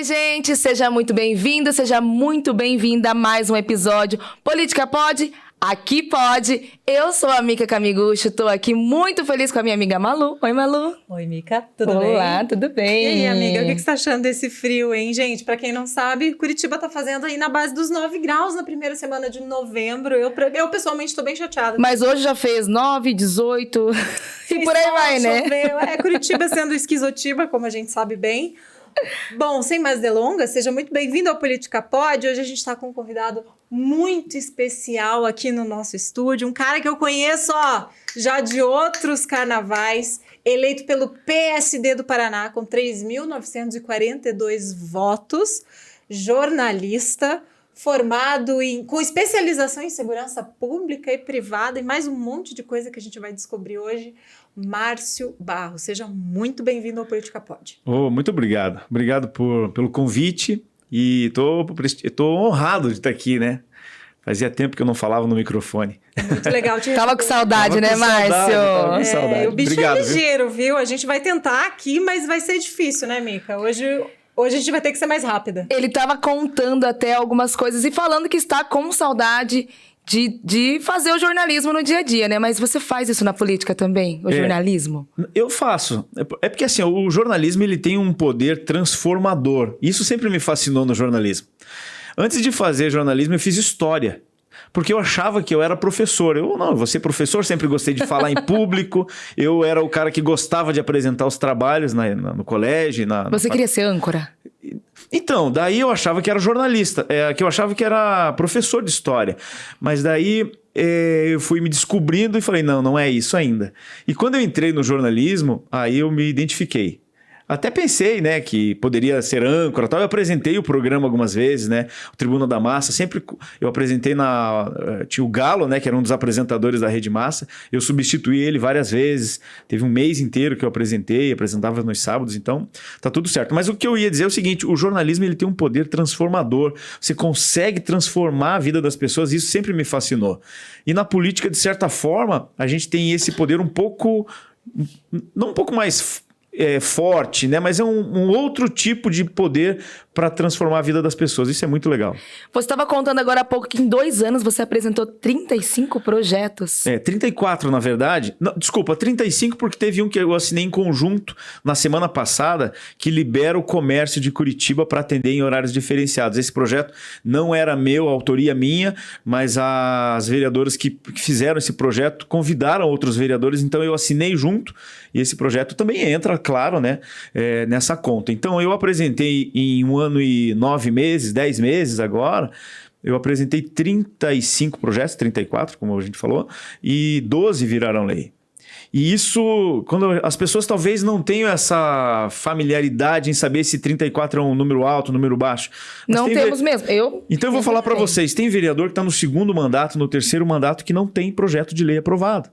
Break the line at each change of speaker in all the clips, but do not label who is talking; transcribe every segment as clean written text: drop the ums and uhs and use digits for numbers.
Oi, gente, seja muito bem-vindo, seja muito bem-vinda a mais um episódio Política Pode? Aqui pode. Eu sou a Mica Camigucho, tô aqui muito feliz com a minha amiga Malu. Oi, Malu.
Oi, Mica, tudo bem?
Olá, tudo bem?
E aí, amiga, o que você tá achando desse frio, hein? Gente, pra quem não sabe, Curitiba tá fazendo aí na base dos 9 graus na primeira semana de novembro. Eu pessoalmente tô bem chateada.
Mas hoje já fez 9, 18 e por aí vai, né?
Choveu. Curitiba sendo esquizotiba, como a gente sabe bem. Bom, sem mais delongas, seja muito bem-vindo ao Política Pode. Hoje a gente está com um convidado muito especial aqui no nosso estúdio. Um cara que eu conheço, já de outros carnavais, eleito pelo PSD do Paraná com 3.942 votos, jornalista, formado com especialização em segurança pública e privada e mais um monte de coisa que a gente vai descobrir hoje. Márcio Barros, seja muito bem-vindo ao Política Pode.
Muito obrigado. Obrigado pelo convite e tô honrado de estar aqui, né? Fazia tempo que eu não falava no microfone.
Muito legal.
Tava com saudade, né, Márcio?
Tava com saudade.
O bicho
obrigado,
é ligeiro, viu? A gente vai tentar aqui, mas vai ser difícil, né, Mica? Hoje a gente vai ter que ser mais rápida.
Ele tava contando até algumas coisas e falando que está com saudade de fazer o jornalismo no dia a dia, né? Mas você faz isso na política também, o jornalismo? Eu
faço. É porque, assim, o jornalismo ele tem um poder transformador. Isso sempre me fascinou no jornalismo. Antes de fazer jornalismo, eu fiz história. Porque eu achava que eu era professor. Eu vou ser professor, sempre gostei de falar em público. Eu era o cara que gostava de apresentar os trabalhos no colégio.
Você queria ser âncora?
Então, daí eu achava que era jornalista, que eu achava que era professor de história. Mas daí eu fui me descobrindo e falei, não é isso ainda. E quando eu entrei no jornalismo, aí eu me identifiquei. Até pensei, né, que poderia ser âncora, tal. Eu apresentei o programa algumas vezes, né, o Tribuna da Massa, sempre eu apresentei tinha o Galo, né, que era um dos apresentadores da Rede Massa, eu substituí ele várias vezes, teve um mês inteiro que eu apresentava nos sábados, então tá tudo certo. Mas o que eu ia dizer é o seguinte, o jornalismo ele tem um poder transformador, você consegue transformar a vida das pessoas, isso sempre me fascinou. E na política, de certa forma, a gente tem esse poder não um pouco mais forte, né? Mas é um outro tipo de poder para transformar a vida das pessoas. Isso é muito legal.
Você estava contando agora há pouco que em 2 anos você apresentou 35 projetos.
34 na verdade. Não, desculpa, 35 porque teve um que eu assinei em conjunto na semana passada que libera o comércio de Curitiba para atender em horários diferenciados. Esse projeto não era meu, autoria minha, mas as vereadoras que fizeram esse projeto convidaram outros vereadores, então eu assinei junto e esse projeto também entra, claro, né, nessa conta. Então eu apresentei em 1 ano e 9 meses, 10 meses agora, eu apresentei 35 projetos, 34, como a gente falou, e 12 viraram lei. E isso, quando as pessoas talvez não tenham essa familiaridade em saber se 34 é um número alto, um número baixo. Mas
não temos mesmo.
Então eu vou falar para vocês, tem vereador que está no 2º mandato, no 3º mandato, que não tem projeto de lei aprovado.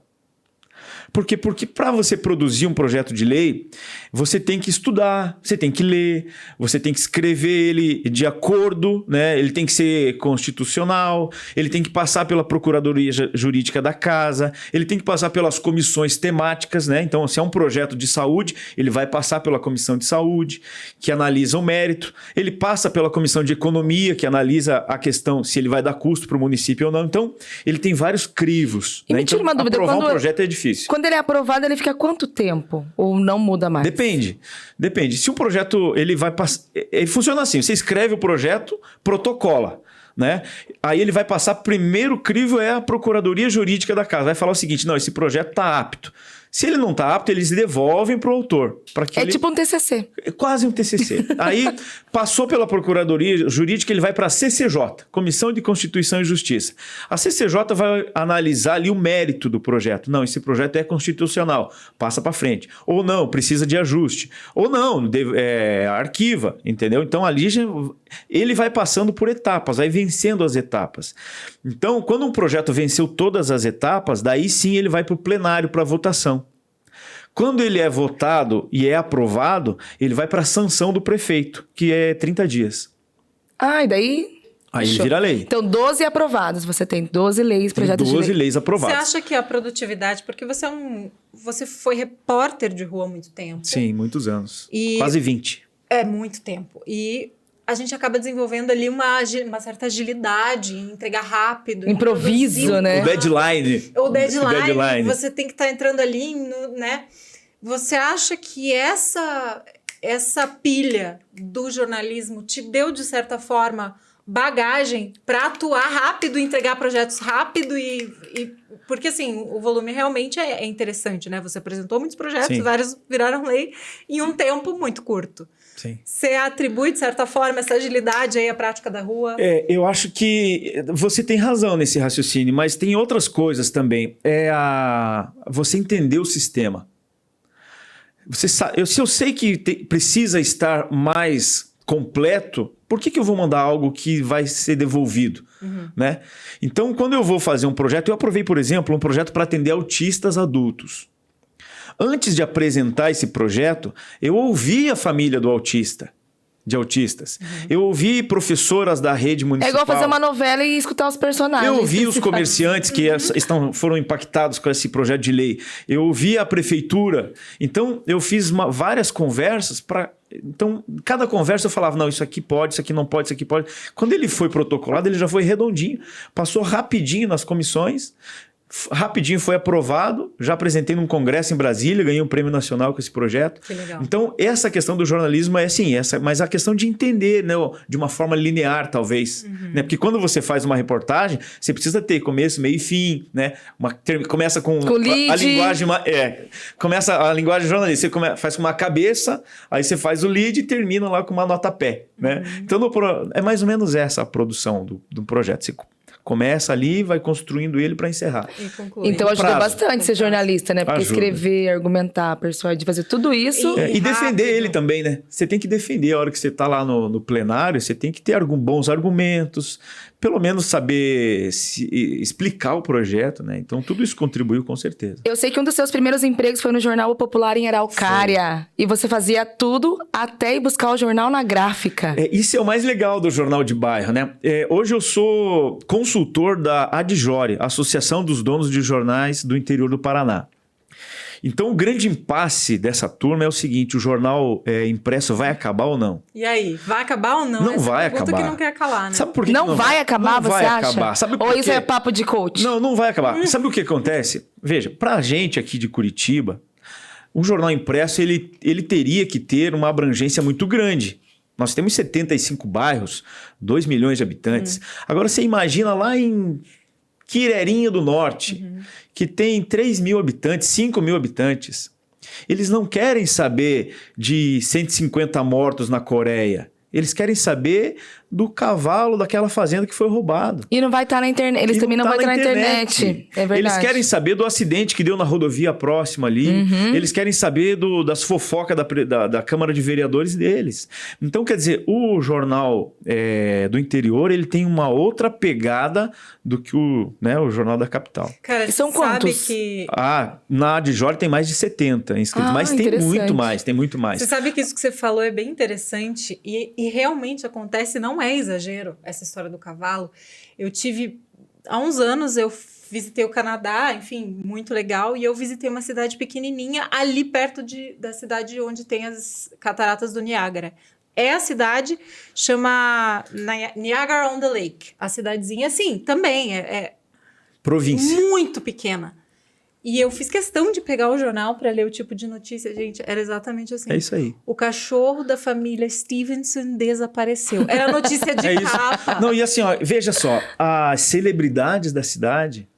Porque para você produzir um projeto de lei, você tem que estudar, você tem que ler, você tem que escrever ele de acordo, né? Ele tem que ser constitucional, ele tem que passar pela Procuradoria Jurídica da Casa, ele tem que passar pelas comissões temáticas, né? Então, se é um projeto de saúde, ele vai passar pela Comissão de Saúde, que analisa o mérito, ele passa pela Comissão de Economia, que analisa a questão se ele vai dar custo para o município ou não. Então, ele tem vários crivos.
E
né?
me tira uma dúvida,
aprovar um projeto é difícil.
Quando ele é aprovado, ele fica quanto tempo? Ou não muda mais?
Depende. Se o projeto ele vai passar... Ele funciona assim, você escreve o projeto, protocola. Né? Aí ele vai passar, primeiro crivo é a Procuradoria Jurídica da Casa. Vai falar o seguinte, não, esse projeto está apto. Se ele não está apto, eles devolvem para o autor.
Tipo um TCC.
É quase um TCC. Aí passou pela Procuradoria Jurídica, ele vai para a CCJ, Comissão de Constituição e Justiça. A CCJ vai analisar ali o mérito do projeto. Não, esse projeto é constitucional, passa para frente. Ou não, precisa de ajuste. Ou não, arquiva, entendeu? Então ali ele vai passando por etapas, vai vencendo as etapas. Então, quando um projeto venceu todas as etapas, daí sim ele vai para o plenário para votação. Quando ele é votado e é aprovado, ele vai para a sanção do prefeito, que é 30 dias.
E daí...
Aí ele vira lei.
Então, 12 aprovados. Você tem 12 leis, projetos de lei.
12 leis aprovadas.
Você acha que a produtividade... Porque você foi repórter de rua há muito tempo.
Sim, muitos anos. Quase 20.
É muito tempo. E a gente acaba desenvolvendo ali uma certa agilidade em entregar rápido.
Improviso, né?
O deadline.
O deadline. Você tem que estar entrando ali, né? Você acha que essa pilha do jornalismo te deu, de certa forma, bagagem para atuar rápido, entregar projetos rápido porque assim, o volume realmente é interessante, né? Você apresentou muitos projetos,
Sim.
vários viraram lei em um tempo muito curto.
Sim.
Você atribui, de certa forma, essa agilidade aí à prática da rua?
Eu acho que você tem razão nesse raciocínio, mas tem outras coisas também. Você entender o sistema. Se eu sei que precisa estar mais completo, por que eu vou mandar algo que vai ser devolvido? Né? Então, quando eu vou fazer um projeto, eu aprovei, por exemplo, um projeto para atender autistas adultos. Antes de apresentar esse projeto, eu ouvi a família de autistas. Eu ouvi professoras da rede municipal.
É igual fazer uma novela e escutar os personagens.
Eu ouvi os comerciantes que foram impactados com esse projeto de lei. Eu ouvi a prefeitura. Então, eu fiz várias conversas para... Então, cada conversa eu falava, não, isso aqui pode, isso aqui não pode, isso aqui pode. Quando ele foi protocolado, ele já foi redondinho. Passou rapidinho nas comissões. Rapidinho foi aprovado, já apresentei num congresso em Brasília, ganhei um prêmio nacional com esse projeto.
Que legal.
Então, essa questão do jornalismo é assim, mas a questão de entender, né, de uma forma linear, talvez. Né? Porque quando você faz uma reportagem, você precisa ter começo, meio e fim, né? Começa com a linguagem... começa a linguagem jornalista, você faz com uma cabeça, aí você faz o lead e termina lá com uma nota-pé. Né? Então, é mais ou menos essa a produção do projeto. Você começa ali, vai construindo ele para encerrar.
Então ajuda bastante ser jornalista, né? Porque escrever, argumentar, persuadir, fazer tudo isso.
E defender ele também, né? Você tem que defender a hora que você está lá no plenário, você tem que ter bons argumentos, pelo menos saber explicar o projeto, né? Então tudo isso contribuiu com certeza.
Eu sei que um dos seus primeiros empregos foi no Jornal O Popular em Araucária. E você fazia tudo até ir buscar o jornal na gráfica.
Isso é o mais legal do jornal de bairro, né? Hoje eu sou consultor da ADJORE, Associação dos Donos de Jornais do Interior do Paraná. Então, o grande impasse dessa turma é o seguinte, o jornal impresso vai acabar ou não?
E aí, vai acabar ou não?
Não vai acabar.
Que não quer calar, né?
Sabe por que
não vai acabar,
não
você
vai
acha?
Acabar. Sabe por
ou
quê?
isso é papo de coach?
Não vai acabar. Sabe o que acontece? Veja, pra gente aqui de Curitiba, um jornal impresso, ele teria que ter uma abrangência muito grande. Nós temos 75 bairros, 2 milhões de habitantes. Agora, você imagina lá em Quirerinha do Norte, que tem 3 mil habitantes, 5 mil habitantes. Eles não querem saber de 150 mortos na Coreia. Eles querem saber do cavalo daquela fazenda que foi roubado.
E não vai estar na internet. Eles também não vão estar na internet. É verdade.
Eles querem saber do acidente que deu na rodovia próxima ali. Eles querem saber das fofocas da Câmara de Vereadores deles. Então, quer dizer, o jornal do interior, ele tem uma outra pegada do que o jornal da capital.
Cara,
e são quantos?
Na ADJORE tem mais de 70 inscritos. Mas tem muito mais.
Você sabe que isso que você falou é bem interessante e realmente acontece, não é exagero, essa história do cavalo. Há uns anos, eu visitei o Canadá, enfim, muito legal, e eu visitei uma cidade pequenininha, ali perto da cidade onde tem as cataratas do Niágara. A cidade chama Niagara on the Lake. A cidadezinha, assim, também é
província.
Muito pequena. E eu fiz questão de pegar o jornal para ler o tipo de notícia. Gente, era exatamente assim.
É isso aí.
O cachorro da família Stevenson desapareceu. Era notícia de capa.
Não, e assim, ó, veja só. As celebridades da cidade...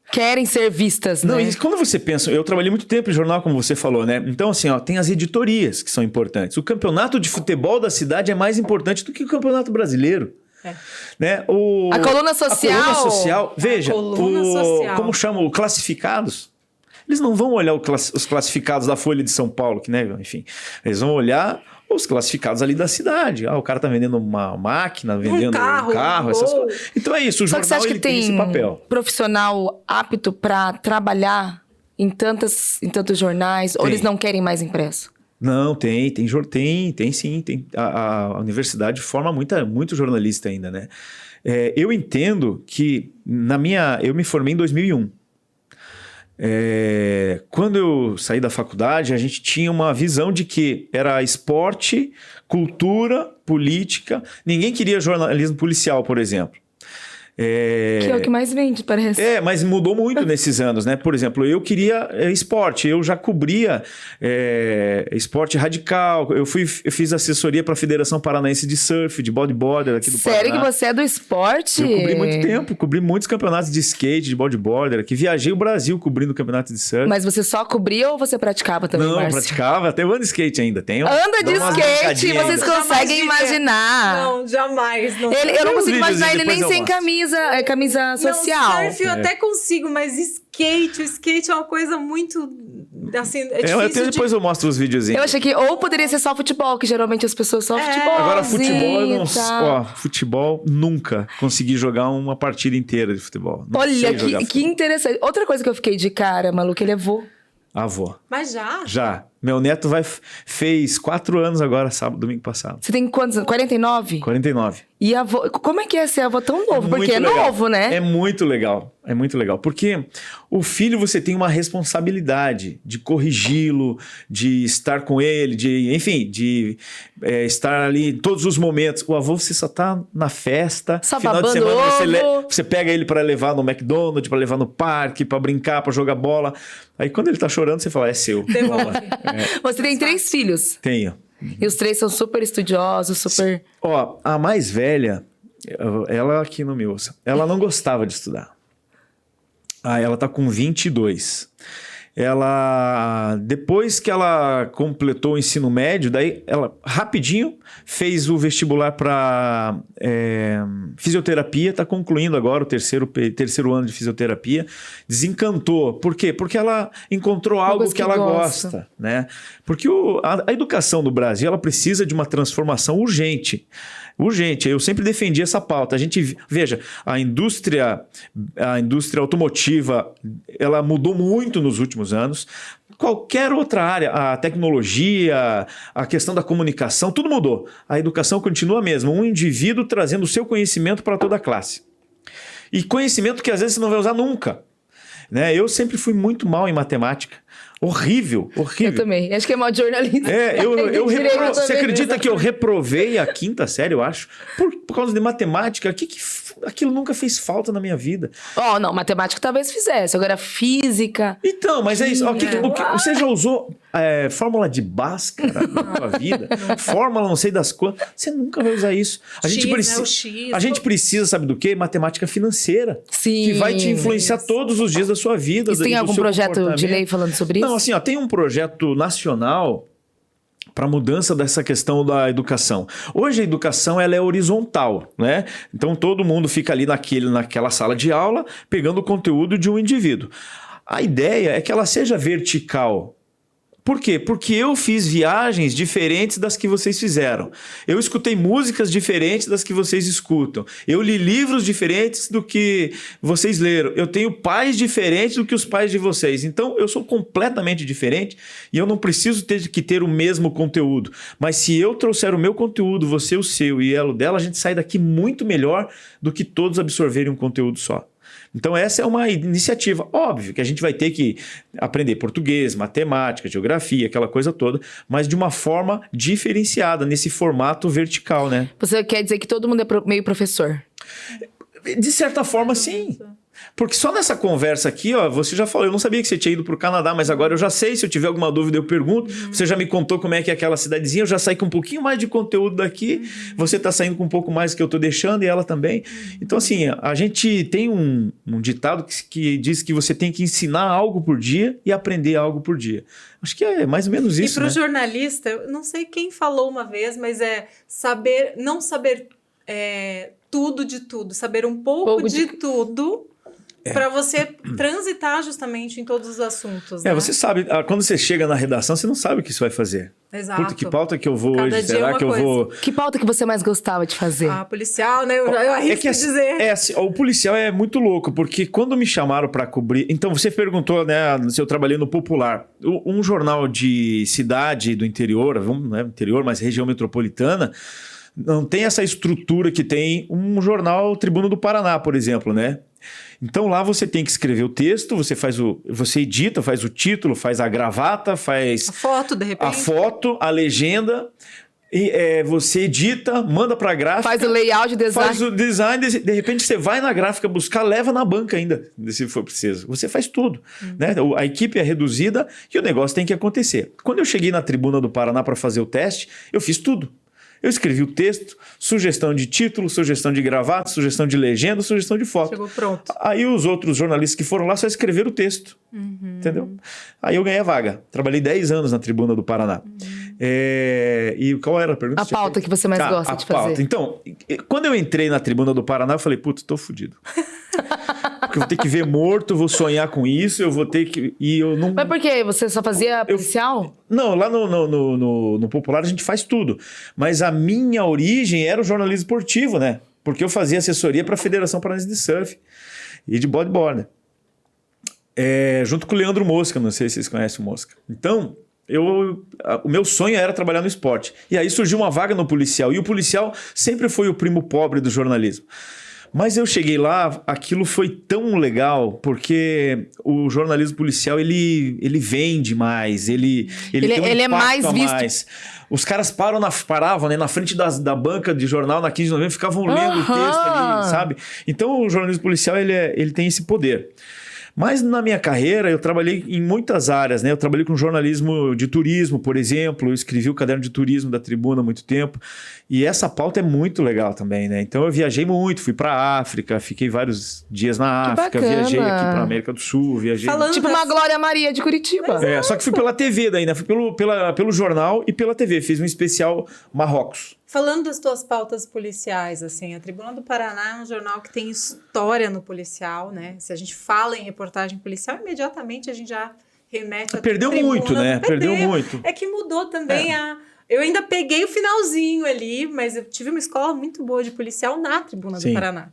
querem ser vistas, né?
Não, e quando você pensa... Eu trabalhei muito tempo em jornal, como você falou, né? Então, assim, ó, tem as editorias que são importantes. O campeonato de futebol da cidade é mais importante do que o campeonato brasileiro. Né?
A coluna social.
A coluna social. Veja,
social.
Como chamam? Classificados. Eles não vão olhar os classificados da Folha de São Paulo, que, né? Enfim, eles vão olhar os classificados ali da cidade. O cara tá vendendo uma máquina, vendendo um carro, essas coisas. Então é isso, o
Só
jornal
que você acha que tem
esse papel.
Profissional apto para trabalhar em tantos jornais, ou eles não querem mais impresso?
Não, tem sim. A universidade forma muito jornalista ainda, né? Eu entendo que eu me formei em 2001. Quando eu saí da faculdade, a gente tinha uma visão de que era esporte, cultura, política. Ninguém queria jornalismo policial, por exemplo.
Que é o que mais vende, parece.
Mas mudou muito nesses anos, né? Por exemplo, eu queria esporte, eu já cobria esporte radical, eu fiz assessoria para a Federação Paranaense de Surf, de bodyboarder aqui do Paraná.
Sério que você é do esporte?
Eu cobri muito tempo, cobri muitos campeonatos de skate, de bodyboarder, que viajei o Brasil cobrindo campeonatos de surf.
Mas você só cobria ou você praticava também,
Não,
Márcio?
praticava, até eu ando de skate ainda.
Anda de skate, vocês conseguem imaginar.
Não, jamais. Não.
Eu não consigo imaginar ele nem sem
camisa.
camisa social.
Não, surf eu até consigo, mas o skate é uma coisa muito, assim, difícil
depois eu mostro os videozinhos.
Eu achei que ou poderia ser só futebol, que geralmente as pessoas só futebol.
Agora futebol, eu não, futebol, nunca consegui jogar uma partida inteira de futebol. Não
Olha,
sei
que interessante. Outra coisa que eu fiquei de cara, Malu, que ele é vô.
Avô.
Mas já?
Já. Meu neto fez 4 anos agora, domingo passado.
Você tem quantos anos? 49?
49.
E avô, como é que é ser avô tão novo? Porque é novo, né?
É muito legal. É muito legal. Porque o filho, você tem uma responsabilidade de corrigi-lo, de estar com ele, de estar ali em todos os momentos. O avô, você só tá na festa.
Só
final de semana,
ovo.
você pega ele para levar no McDonald's, para levar no parque, para brincar, para jogar bola. Aí quando ele tá chorando, você fala, é seu.
Devolve.
Você tem 3 filhos.
Tenho.
E os 3 são super estudiosos, super...
Ó, a mais velha, ela aqui não me ouça, ela não gostava de estudar. Ela tá com 22. Ela, depois que ela completou o ensino médio, daí ela rapidinho fez o vestibular para fisioterapia, está concluindo agora o terceiro ano de fisioterapia, desencantou. Por quê? Porque ela encontrou algo que ela gosta, né? Porque a educação do Brasil, ela precisa de uma transformação urgente. Eu sempre defendi essa pauta. Veja, a indústria automotiva, ela mudou muito nos últimos anos. Qualquer outra área, a tecnologia, a questão da comunicação, tudo mudou. A educação continua a mesma. Um indivíduo trazendo o seu conhecimento para toda a classe. E conhecimento que às vezes você não vai usar nunca. Né? Eu sempre fui muito mal em matemática. Horrível.
Eu também. Acho que é mal de jornalista.
Você acredita que eu reprovei a 5ª série, eu acho? Por causa de matemática. Aquilo nunca fez falta na minha vida.
Não, matemática talvez fizesse. Agora, física...
Então, mas é isso. Você já usou fórmula de Bhaskara na tua vida? Fórmula não sei das quantas. Você nunca vai usar isso. A gente precisa, sabe do quê? Matemática financeira.
Sim.
Que vai te influenciar todos os dias da sua vida.
Você tem algum projeto de lei falando sobre isso?
Não, assim, tem um projeto nacional para mudança dessa questão da educação. Hoje a educação ela é horizontal, né? Então todo mundo fica ali naquela sala de aula pegando o conteúdo de um indivíduo. A ideia é que ela seja vertical. Por quê? Porque eu fiz viagens diferentes das que vocês fizeram. Eu escutei músicas diferentes das que vocês escutam. Eu li livros diferentes do que vocês leram. Eu tenho pais diferentes do que os pais de vocês. Então, eu sou completamente diferente e eu não preciso ter o mesmo conteúdo. Mas se eu trouxer o meu conteúdo, você o seu e ela o dela, a gente sai daqui muito melhor do que todos absorverem um conteúdo só. Então essa é uma iniciativa. Óbvio que a gente vai ter que aprender português, matemática, geografia, aquela coisa toda, mas de uma forma diferenciada, nesse formato vertical, né?
Você quer dizer que todo mundo é meio professor?
De certa forma, sim. Porque só nessa conversa aqui, você já falou, eu não sabia que você tinha ido para o Canadá, mas agora eu já sei, se eu tiver alguma dúvida eu pergunto, você já me contou como é que é aquela cidadezinha, eu já saí com um pouquinho mais de conteúdo daqui, você está saindo com um pouco mais que eu estou deixando e ela também. Então assim, a gente tem um ditado que diz que você tem que ensinar algo por dia e aprender algo por dia. Acho que é mais ou menos isso,
E para o jornalista, eu não sei quem falou uma vez, mas não saber tudo de tudo, saber um pouco de tudo... Para você transitar justamente em todos os assuntos. Né?
Você sabe, quando você chega na redação, você não sabe o que você vai fazer.
Exato.
Puta, que pauta que eu vou hoje? Será que eu vou...
Que pauta que você mais gostava de fazer?
Policial, né? Eu arrisco dizer.
O policial é muito louco, porque quando me chamaram para cobrir... Então, você perguntou, né, se eu trabalhei no Popular. Um jornal de cidade do interior, não é interior, mas região metropolitana, Não tem essa estrutura que tem um jornal Tribuna do Paraná, por exemplo, né? Então lá você tem que escrever o texto, você edita, faz o título, faz a gravata, faz
A foto, de repente.
a foto, a legenda, e, você edita, manda para a gráfica.
Faz o layout, design.
Faz o design, de repente você vai na gráfica buscar, leva na banca ainda, se for preciso. Você faz tudo. Né? A equipe é reduzida e o negócio tem que acontecer. Quando eu cheguei na Tribuna do Paraná para fazer o teste, eu fiz tudo. Eu escrevi o texto, sugestão de título, sugestão de gravata, sugestão de legenda, sugestão de foto.
Chegou pronto.
Aí os outros jornalistas que foram lá só escreveram o texto. Entendeu? Aí eu ganhei a vaga. Trabalhei 10 anos na Tribuna do Paraná. E qual era a pergunta?
A pauta que você mais gosta de fazer.
Então, quando eu entrei na Tribuna do Paraná, eu falei, putz, tô fudido. Porque eu vou ter que ver morto, vou sonhar com isso, eu vou ter que... E eu não...
Mas por quê? Você só fazia policial?
Não, lá no Popular a gente faz tudo. Mas a minha origem era o jornalismo esportivo, né? Porque eu fazia assessoria para a Federação Paranaense de Surf e de bodyboard. Junto com o Leandro Mosca, não sei se vocês conhecem o Mosca. Então, o meu sonho era trabalhar no esporte. E aí surgiu uma vaga no policial. E o policial sempre foi o primo pobre do jornalismo. Mas eu cheguei lá, aquilo foi tão legal, porque o jornalismo policial, ele vende mais, ele tem um
é
impacto
mais
a
visto.
mais. Os caras paravam, né, na frente da banca de jornal, na 15 de novembro, ficavam lendo o texto ali, sabe? Então o jornalismo policial, ele tem esse poder. Mas na minha carreira eu trabalhei em muitas áreas, né? Eu trabalhei com jornalismo de turismo, por exemplo. Eu escrevi o caderno de turismo da Tribuna há muito tempo. E essa pauta é muito legal também, né? Então eu viajei muito, fui para a África, fiquei vários dias na África,
bacana.
viajei aqui para América do Sul, viajei...
Tipo uma Glória Maria de Curitiba.
Só que fui pela TV daí, né? Fui pelo jornal e pela TV. Fiz um especial Marrocos.
Falando das tuas pautas policiais, assim, a Tribuna do Paraná é um jornal que tem história no policial, né? Se a gente fala em reportagem policial, imediatamente a gente já remete a
Perdeu
Tribuna.
muito, né? Perdeu muito.
É que mudou também Eu ainda peguei o finalzinho ali, mas eu tive uma escola muito boa de policial na Tribuna do Paraná.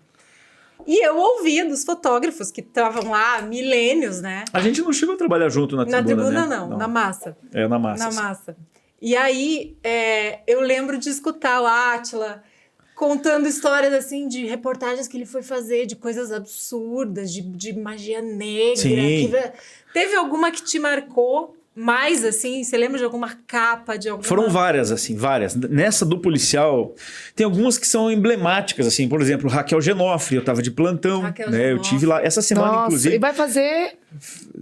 E eu ouvia dos fotógrafos que estavam lá há milênios, né?
A gente não chegou a trabalhar junto na Tribuna,
Na Tribuna,
né?
não, na massa.
Na massa.
Na massa. E aí, eu lembro de escutar o Átila contando histórias, assim, de reportagens que ele foi fazer, de coisas absurdas, de magia negra.
Sim.
Teve alguma que te marcou mais, assim? Você lembra de alguma capa, de alguma...
Foram várias, assim, várias. Nessa do policial, tem algumas que são emblemáticas, assim. Por exemplo, Raquel Genofre, eu tava de plantão,
Raquel
né?
Genofre.
Eu tive lá, essa semana,
Nossa,
inclusive...
e vai fazer...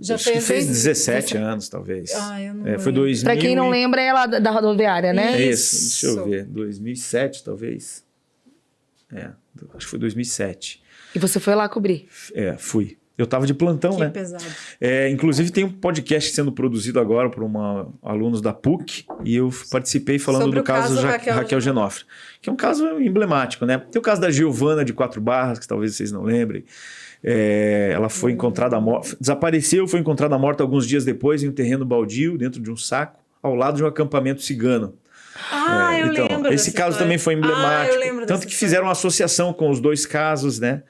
Já
acho que fez 17 anos, talvez.
Eu não
foi
lembro.
2000
Pra quem não lembra, é lá da rodoviária, né?
Isso, deixa eu ver. 2007, talvez. Acho que foi 2007.
E você foi lá cobrir.
Fui. Eu tava de plantão,
Que
né?
pesado.
Inclusive tem um podcast sendo produzido agora por alunos da PUC e eu participei falando
Sobre
do
o caso
Raquel Genofre, que é um caso emblemático, né? Tem o caso da Giovana de Quatro Barras, que talvez vocês não lembrem. Ela foi encontrada morta, desapareceu, foi encontrada morta alguns dias depois em um terreno baldio, dentro de um saco, ao lado de um acampamento cigano.
Eu
então,
lembro
esse
dessa
caso
história.
também foi emblemático.
Eu lembro
Tanto
dessa
que
história.
fizeram uma associação com os dois casos, né?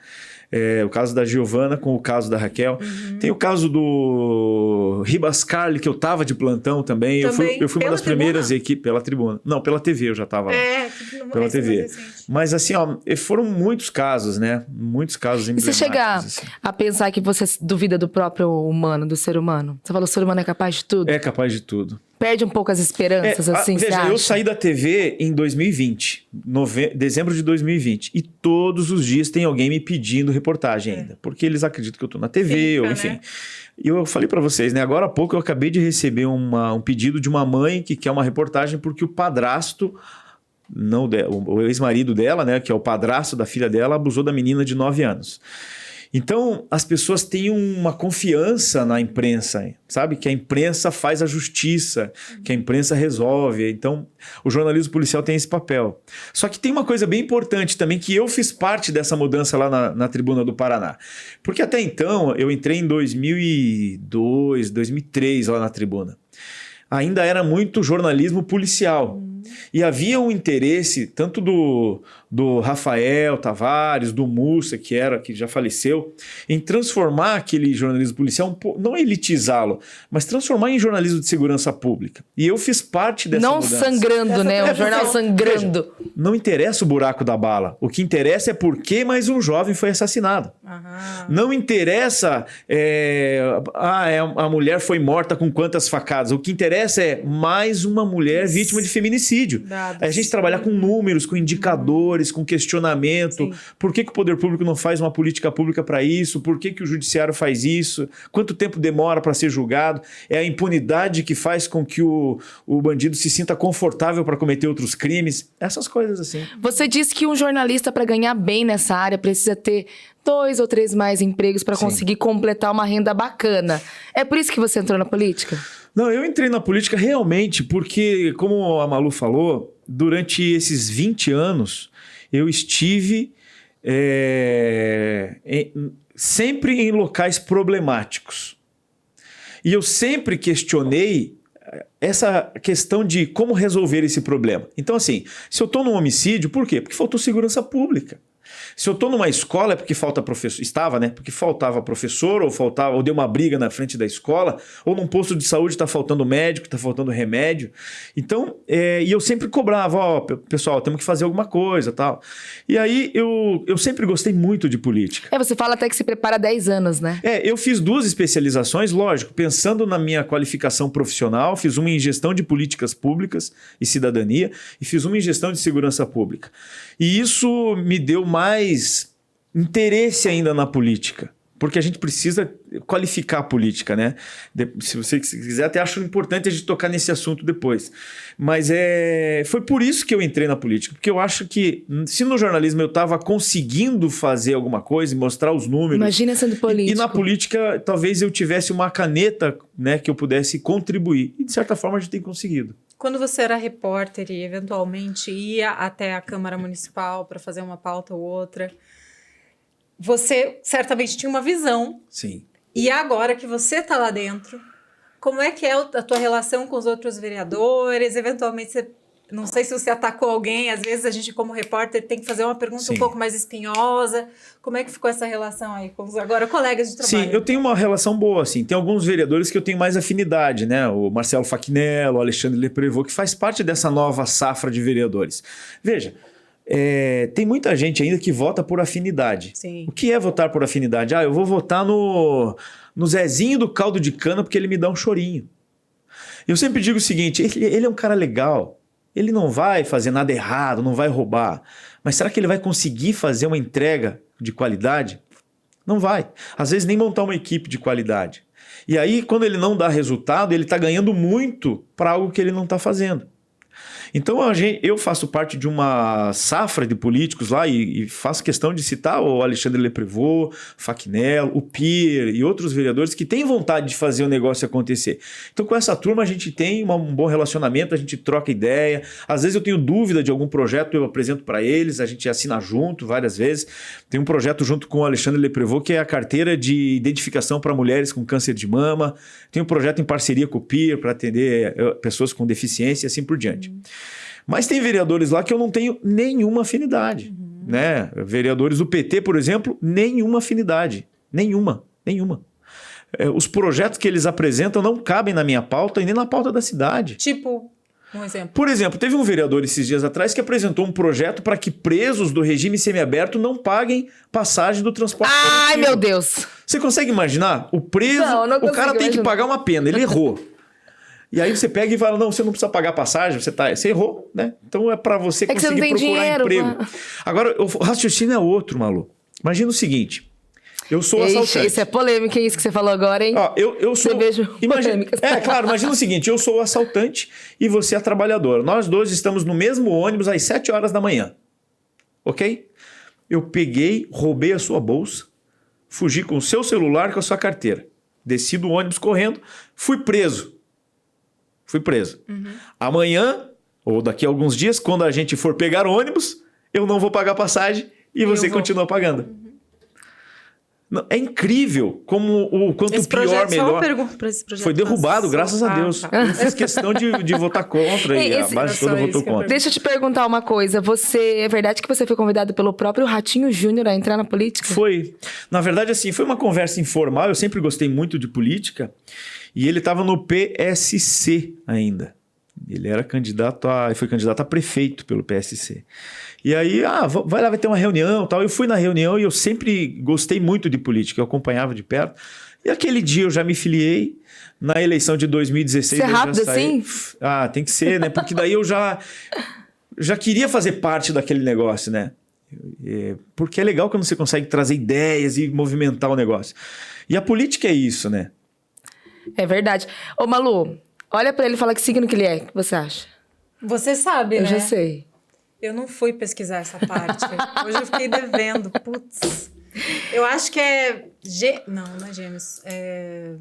O caso da Giovana com o caso da Raquel. Tem o caso do Ribas Carli, que eu tava de plantão também. Eu fui uma
Pela
das primeiras
Tribuna?
equipes pela Tribuna. Não, pela TV eu já tava lá. Pela
esse é
TV.
mais recente.
Mas assim, foram muitos casos, né? Muitos casos
E
emblemáticos.
você chegar
assim.
a pensar que você duvida do próprio humano, do ser humano? Você falou que o ser humano é capaz de tudo?
É capaz de tudo.
Perde um pouco as esperanças, assim, você
Veja,
acha?
eu saí da TV em 2020, dezembro de 2020, e todos os dias tem alguém me pedindo reportagem ainda, porque eles acreditam que eu tô na TV, ou enfim.
Né?
E eu falei pra vocês, né? Agora há pouco eu acabei de receber um pedido de uma mãe que quer uma reportagem porque o padrasto, o ex-marido dela, né, que é o padrasto da filha dela, abusou da menina de 9 anos. Então, as pessoas têm uma confiança na imprensa, sabe? Que a imprensa faz a justiça, que a imprensa resolve. Então, o jornalismo policial tem esse papel. Só que tem uma coisa bem importante também, que eu fiz parte dessa mudança lá na Tribuna do Paraná. Porque até então, eu entrei em 2002, 2003 lá na Tribuna. Ainda era muito jornalismo policial. E havia um interesse tanto do Rafael Tavares, do Mussa, que já faleceu, em transformar aquele jornalismo policial, não elitizá-lo, mas transformar em jornalismo de segurança pública. E eu fiz parte dessa
Não
mudança.
sangrando, né? Um jornal sangrando.
Veja, não interessa o buraco da bala. O que interessa é por que mais um jovem foi assassinado. Não interessa a mulher foi morta com quantas facadas. O que interessa é mais uma mulher vítima de feminicídio. A gente trabalhar com números, com indicadores, com questionamento.
Sim.
Por que o poder público não faz uma política pública para isso? Por que o judiciário faz isso? Quanto tempo demora para ser julgado? É a impunidade que faz com que o bandido se sinta confortável para cometer outros crimes? Essas coisas assim.
Você disse que um jornalista, para ganhar bem nessa área, precisa ter 2 ou 3 mais empregos para conseguir completar uma renda bacana. É por isso que você entrou na política?
Não, eu entrei na política realmente porque, como a Malu falou, durante esses 20 anos, eu estive sempre em locais problemáticos. E eu sempre questionei essa questão de como resolver esse problema. Então, assim, se eu estou num homicídio, por quê? Porque faltou segurança pública. Se eu estou numa escola é porque falta professor. Estava, né? Porque faltava professor, ou deu uma briga na frente da escola, ou num posto de saúde está faltando médico, está faltando remédio. Então, e eu sempre cobrava, pessoal, temos que fazer alguma coisa, tal. E aí eu sempre gostei muito de política.
Você fala até que se prepara há 10 anos, né?
Eu fiz 2 especializações, lógico, pensando na minha qualificação profissional, fiz uma em gestão de políticas públicas e cidadania, e fiz uma em gestão de segurança pública. E isso me deu mais interesse ainda na política, porque a gente precisa qualificar a política, né? Se você quiser, até acho importante a gente tocar nesse assunto depois. Mas foi por isso que eu entrei na política, porque eu acho que se no jornalismo eu estava conseguindo fazer alguma coisa e mostrar os números...
Imagina sendo político.
E na política talvez eu tivesse uma caneta, né, que eu pudesse contribuir. E de certa forma a gente tem conseguido.
Quando você era repórter e eventualmente ia até a Câmara Municipal para fazer uma pauta ou outra, você certamente tinha uma visão.
Sim.
E agora que você está lá dentro, como é que é a tua relação com os outros vereadores? Eventualmente, não sei se você atacou alguém, às vezes a gente como repórter tem que fazer uma pergunta um pouco mais espinhosa. Como é que ficou essa relação aí com os agora colegas de trabalho?
Sim, eu tenho uma relação boa, assim. Tem alguns vereadores que eu tenho mais afinidade, né? O Marcelo Fachinello, o Alexandre Leprevaux, que faz parte dessa nova safra de vereadores. Veja, tem muita gente ainda que vota por afinidade.
Sim.
O que é votar por afinidade? Eu vou votar no Zezinho do caldo de cana porque ele me dá um chorinho. Eu sempre digo o seguinte, ele é um cara legal. Ele não vai fazer nada errado, não vai roubar. Mas será que ele vai conseguir fazer uma entrega de qualidade? Não vai. Às vezes nem montar uma equipe de qualidade. E aí, quando ele não dá resultado, ele está ganhando muito para algo que ele não está fazendo. Então, eu faço parte de uma safra de políticos lá e faço questão de citar o Alexandre Leprevaux, Fachinello, o Pier e outros vereadores que têm vontade de fazer o negócio acontecer. Então, com essa turma, a gente tem um bom relacionamento, a gente troca ideia. Às vezes eu tenho dúvida de algum projeto, eu apresento para eles, a gente assina junto várias vezes. Tem um projeto junto com o Alexandre Leprevaux, que é a carteira de identificação para mulheres com câncer de mama. Tem um projeto em parceria com o Pier para atender pessoas com deficiência e assim por diante. Mas tem vereadores lá que eu não tenho nenhuma afinidade. Né? Vereadores do PT, por exemplo, nenhuma afinidade. Nenhuma. Os projetos que eles apresentam não cabem na minha pauta e nem na pauta da cidade.
Tipo, um exemplo.
Por exemplo, teve um vereador esses dias atrás que apresentou um projeto para que presos do regime semiaberto não paguem passagem do transporte coletivo.
Ai, meu Deus!
Você consegue imaginar? O preso, o cara tem que pagar uma pena, ele errou. E aí você pega e fala, não, você não precisa pagar passagem, você errou, né? Então é para você conseguir procurar
dinheiro,
emprego.
mano.
Agora, o raciocínio é outro, Malu. Imagina o seguinte, eu sou assaltante.
Isso é polêmica, é isso que você falou agora, hein?
Eu sou...
polêmicas.
Claro, imagina o seguinte, eu sou o assaltante e você é a trabalhadora. Nós dois estamos no mesmo ônibus às 7 horas da manhã. Ok? Eu peguei, roubei a sua bolsa, fugi com o seu celular e com a sua carteira. Desci do ônibus correndo, fui preso. Amanhã, ou daqui a alguns dias, quando a gente for pegar ônibus, eu não vou pagar passagem e você continua pagando. Não, é incrível como o quanto
Esse
pior,
projeto, só uma
melhor.
pergunta para esse projeto.
Foi derrubado, graças a Deus.
Tá.
Eu fiz questão de votar contra e a
Esse-
base
Era
toda
só
votou
isso que eu
contra.
Deixa eu te perguntar uma coisa. É verdade que você foi convidado pelo próprio Ratinho Júnior a entrar na política?
Foi. Na verdade, assim, foi uma conversa informal. Eu sempre gostei muito de política. E ele estava no PSC ainda. Ele era foi candidato a prefeito pelo PSC. E aí, vai lá, vai ter uma reunião e tal. Eu fui na reunião e eu sempre gostei muito de política. Eu acompanhava de perto. E aquele dia eu já me filiei. Na eleição de 2016
Você é
eu já
rápido
saí.
assim?
Tem que ser, né? Porque daí eu já queria fazer parte daquele negócio, né? Porque é legal quando você consegue trazer ideias e movimentar o negócio. E a política é isso, né?
É verdade. Ô, Malu, olha pra ele e fala que signo que ele é. O que você acha?
Você sabe,
Eu
né?
já sei.
Eu não fui pesquisar essa parte. Hoje eu fiquei devendo. Putz. Eu acho que é... Não, não é gêmeos. É...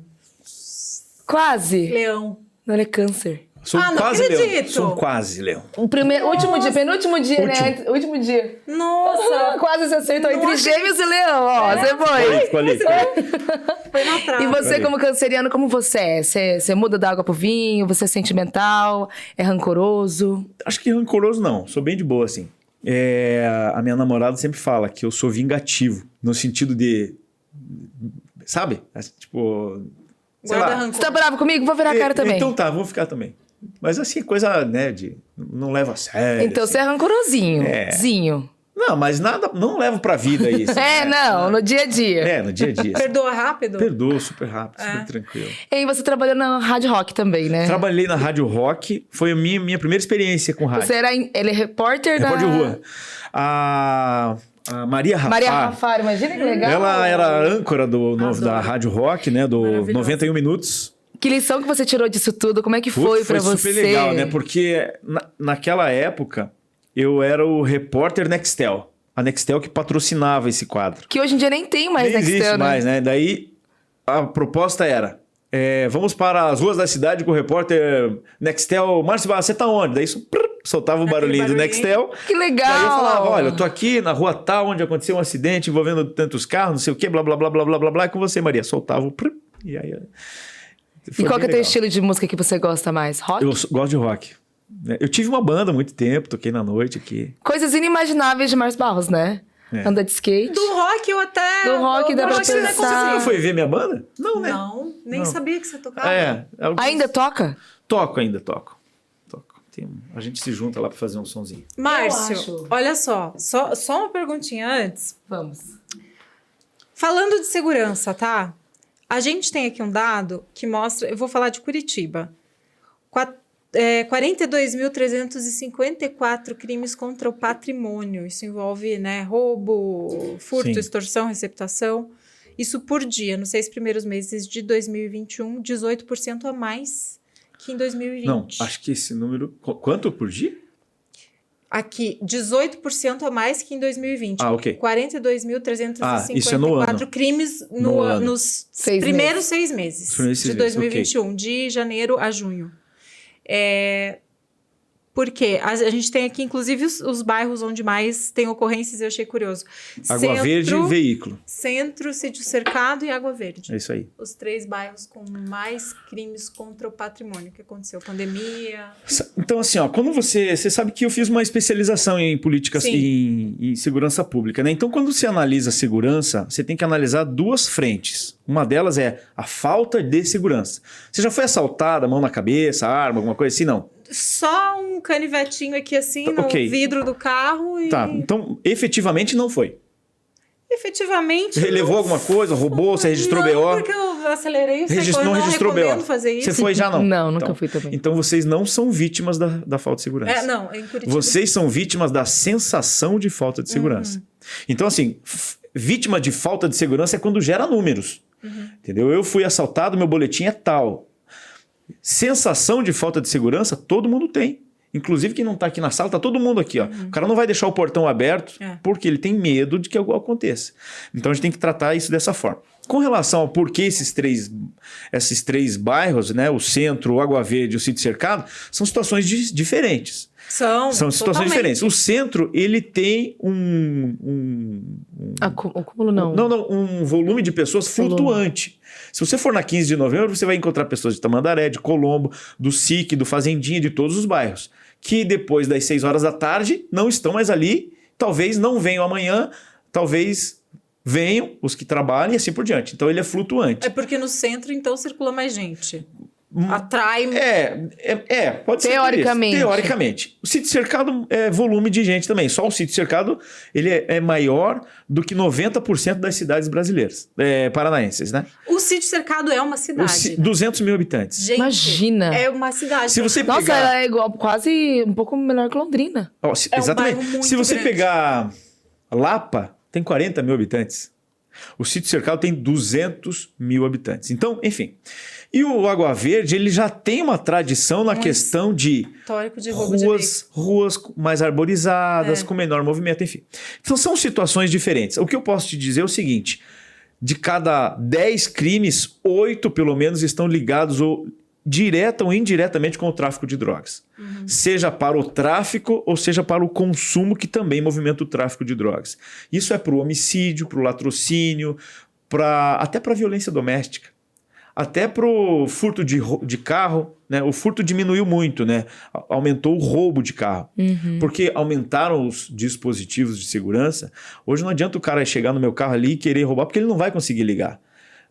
Quase.
Leão.
Não, ele é câncer.
Sou
não
quase leão.
acredito.
Sou quase leão.
Último dia, penúltimo dia, né? Último dia.
Nossa.
Quase você acertou entre
Nossa.
gêmeos e leão, ó. Você foi.
Ficou ali.
Foi na trave.
E você,
Ali.
como canceriano, como você é? Você muda da água pro vinho? Você é sentimental? É rancoroso?
Acho que rancoroso não. Sou bem de boa, assim. A minha namorada sempre fala que eu sou vingativo. No sentido de... Sabe? Tipo... Sei
Guarda
lá.
rancor.
Você tá bravo comigo? Vou virar a cara também.
Então tá, vou ficar também. Mas assim, coisa, né, de... Não leva a sério.
Então
assim.
você é rancorosinho.
É.
Zinho.
Não, mas nada... Não levo pra vida isso.
Não, no dia a dia.
No dia a dia.
Perdoa rápido?
Perdoa, super rápido, super tranquilo.
E você trabalhou na Rádio Rock também, né?
Trabalhei na Rádio Rock. Foi a minha primeira experiência com rádio.
Ele é repórter da...
Repórter de rua. A Maria Rafar.
Maria Rafar, imagina que legal.
Ela era âncora
Adoro.
da Rádio Rock, né? Do
Maravilhosa.
91 Minutos.
Que lição que você tirou disso tudo? Como é que foi pra você?
Foi super legal, né? Porque naquela época eu era o repórter Nextel. A Nextel que patrocinava esse quadro.
Que hoje em dia nem tem mais
Nem
Nextel,
existe
né?
mais, né? Daí a proposta era... vamos para as ruas da cidade com o repórter Nextel. Márcio, você tá onde? Daí isso... soltava o barulhinho do
barulhinho.
Nextel.
Que legal!
Daí eu falava, olha, eu tô aqui na rua tal, onde aconteceu um acidente envolvendo tantos carros, não sei o quê, blá, blá, blá, blá, blá, blá, blá, é com você, Maria. Soltava o... E aí...
E qual que é o teu estilo de música que você gosta mais? Rock?
Eu gosto de rock. Eu tive uma banda há muito tempo, toquei na noite aqui.
Coisas inimagináveis de Márcio Barros, né? Anda de skate.
Do rock eu até...
Do rock dá pra
rock eu até
pensar.
Você
consegui.
foi ver minha banda? Não, né?
Não, nem
Não.
sabia que você tocava.
Ainda toca?
Toco. A gente se junta lá pra fazer um sonzinho.
Eu
Márcio,
acho.
olha só uma perguntinha antes.
Vamos.
Falando de segurança, tá? A gente tem aqui um dado que mostra... Eu vou falar de Curitiba. 42.354 crimes contra o patrimônio. Isso envolve, né, roubo, furto,
Sim.
extorsão, receptação. Isso por dia, nos 6 primeiros meses de 2021, 18% a mais que em 2020.
Não, acho que esse número... Quanto por dia?
Aqui, 18% a mais que em 2020.
Ah, ok.
42.354
isso é no ano.
crimes
No ano.
nos
6
primeiros 6 meses
Primeiros 6
de
meses,
2021, de janeiro a junho. Por quê? A gente tem aqui, inclusive, os bairros onde mais tem ocorrências, eu achei curioso.
Água Verde e Veículo.
Centro, Sítio Cercado e Água Verde.
É isso aí.
Os 3 bairros com mais crimes contra o patrimônio que aconteceu. Pandemia.
Então, assim, ó, quando você sabe que eu fiz uma especialização em política
Sim.
em segurança pública, né? Então, quando você analisa a segurança, você tem que analisar 2 frentes. Uma delas é a falta de segurança. Você já foi assaltada, mão na cabeça, arma, alguma coisa assim? Não.
Só um canivetinho aqui assim no
Ok.
vidro do carro e...
Tá, então, efetivamente não foi.
Efetivamente.
Você levou alguma coisa, roubou, você registrou
não,
BO?
porque eu acelerei,
Não
não
registrou
recomendo
BO.
fazer isso.
Você foi já não?
Não, nunca
Então-
fui também.
Então vocês não são vítimas da falta de segurança.
Não, em Curitiba.
Vocês são vítimas da sensação de falta de segurança. Então, assim, vítima de falta de segurança é quando gera números. Entendeu? Eu fui assaltado, meu boletim é tal. Sensação de falta de segurança, todo mundo tem. Inclusive quem não está aqui na sala, está todo mundo aqui. Ó. O cara não vai deixar o portão aberto porque ele tem medo de que algo aconteça. Então a gente tem que tratar isso dessa forma. Com relação ao porquê esses três bairros, né, o centro, o Água Verde e o Sítio Cercado, são situações diferentes.
São
situações
totalmente.
diferentes. O centro, ele tem
O cúmulo não.
um volume de pessoas flutuante. Se você for na 15 de novembro, você vai encontrar pessoas de Tamandaré, de Colombo, do SIC, do Fazendinha, de todos os bairros, que depois das 6 horas da tarde não estão mais ali, talvez não venham amanhã, talvez venham os que trabalham e assim por diante. Então ele é flutuante.
É porque no centro, então, circula mais gente. Atrai...
Pode ser
Teoricamente.
por isso. Teoricamente. O sítio cercado é volume de gente também. Só o sítio cercado ele é maior do que 90% das cidades brasileiras, paranaenses, né?
O sítio cercado é uma cidade.
200 mil habitantes.
Gente,
Imagina.
é uma cidade.
Se você
Nossa,
pegar...
ela é igual, quase um pouco menor que Londrina.
Ó,
É um
exatamente.
bairro muito
Se você
grande.
pegar Lapa, tem 40 mil habitantes. O sítio cercado tem 200 mil habitantes. Então, enfim. E o Água Verde, ele já tem uma tradição na questão de
Histórico de roubo de veículo.
ruas mais arborizadas, com menor movimento, enfim. Então, são situações diferentes. O que eu posso te dizer é o seguinte: de cada 10 crimes, 8 pelo menos estão ligados ou direta ou indiretamente com o tráfico de drogas. Seja para o tráfico ou seja para o consumo, que também movimenta o tráfico de drogas. Isso é para o homicídio, para o latrocínio, até para a violência doméstica. Até para o furto de carro, né? O furto diminuiu muito, né? Aumentou o roubo de carro. Porque aumentaram os dispositivos de segurança. Hoje não adianta o cara chegar no meu carro ali e querer roubar, porque ele não vai conseguir ligar.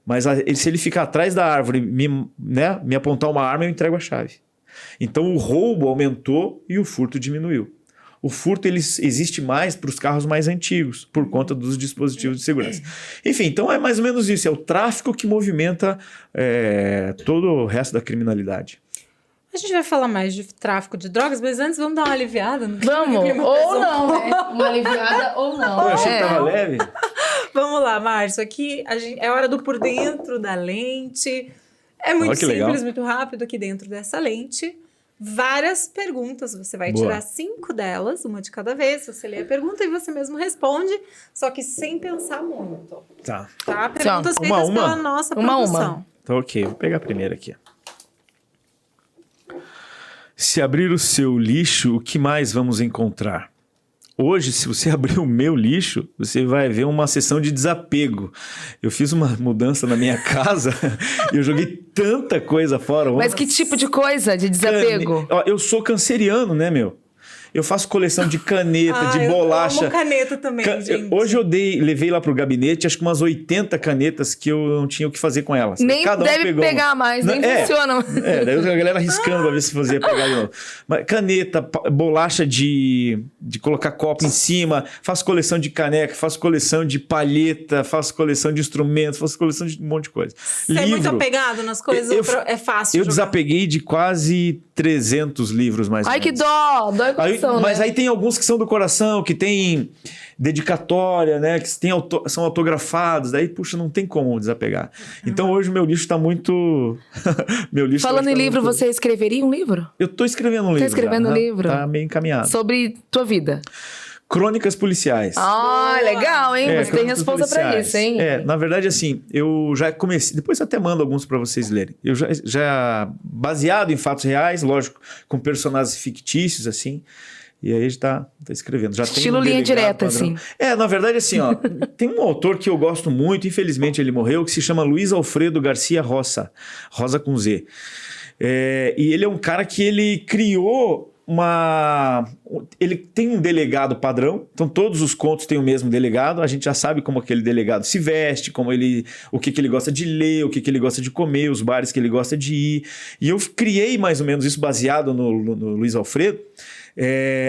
Mas se ele ficar atrás da árvore e me apontar uma arma, eu entrego a chave. Então o roubo aumentou e o furto diminuiu. O furto existe mais para os carros mais antigos, por conta dos dispositivos de segurança. Enfim, então é mais ou menos isso. É o tráfico que movimenta todo o resto da criminalidade.
A gente vai falar mais de tráfico de drogas, mas antes vamos dar uma aliviada.
Vamos, ou não, né? Uma aliviada ou não.
Eu achei que tava leve.
Vamos lá, Márcio. Aqui é hora do por dentro da lente. É muito
que legal.
simples, muito rápido aqui dentro dessa lente. Várias perguntas. Você vai
Boa.
tirar 5 delas, uma de cada vez. Você lê a pergunta e você mesmo responde, só que sem pensar muito.
Tá.
Tá? Perguntas
Uma,
feitas
uma.
pela nossa
Uma.
produção.
Então, ok. Vou pegar a primeira aqui. Se abrir o seu lixo, o que mais vamos encontrar? Hoje, se você abrir o meu lixo, você vai ver uma sessão de desapego. Eu fiz uma mudança na minha casa e eu joguei tanta coisa fora.
Mas que tipo de coisa de desapego?
Ó, eu sou canceriano, né, meu? Eu faço coleção de caneta, de bolacha.
Eu amo caneta também, gente.
Hoje eu levei lá pro gabinete acho que umas 80 canetas que eu não tinha o que fazer com elas.
Nem
Cada um
deve
pegou
pegar
uma.
mais, nem funciona.
Daí a galera riscando pra ver se fazia pegar de novo. Mas caneta, bolacha de colocar copo em cima, faço coleção de caneca, faço coleção de palheta, faço coleção de instrumentos, faço coleção de um monte de coisa.
Você é muito apegado nas coisas, é fácil
Eu
jogar.
desapeguei de quase 300 livros mais ou
Ai, que
menos.
dó! Dói o coração,
Mas
né?
aí tem alguns que são do coração, que tem dedicatória, né? Que são autografados. Daí, puxa, não tem como desapegar. Então hoje o meu lixo tá muito... meu lixo
Falando
hoje
em
tá
livro,
muito...
você escreveria um livro?
Eu tô escrevendo um livro.
escrevendo
já,
um livro?
Tá meio encaminhado.
Sobre tua vida.
Crônicas policiais.
Ah,
Boa.
legal, hein? Você tem
crônicas
resposta pra
policiais.
isso, hein?
Na verdade, assim, eu já comecei... Depois eu até mando alguns pra vocês lerem. Eu já baseado em fatos reais, lógico, com personagens fictícios, assim... E aí a gente tá escrevendo. Já
Estilo
tem um
linha
delegado
direta,
padrão.
assim.
Na verdade, assim, ó, tem um autor que eu gosto muito, infelizmente ele morreu, que se chama Luiz Alfredo Garcia Rosa com Z. E ele é um cara que ele criou ele tem um delegado padrão, então todos os contos têm o mesmo delegado, a gente já sabe como aquele delegado se veste, o que ele gosta de ler, o que ele gosta de comer, os bares que ele gosta de ir. E eu criei mais ou menos isso baseado no Luiz Alfredo,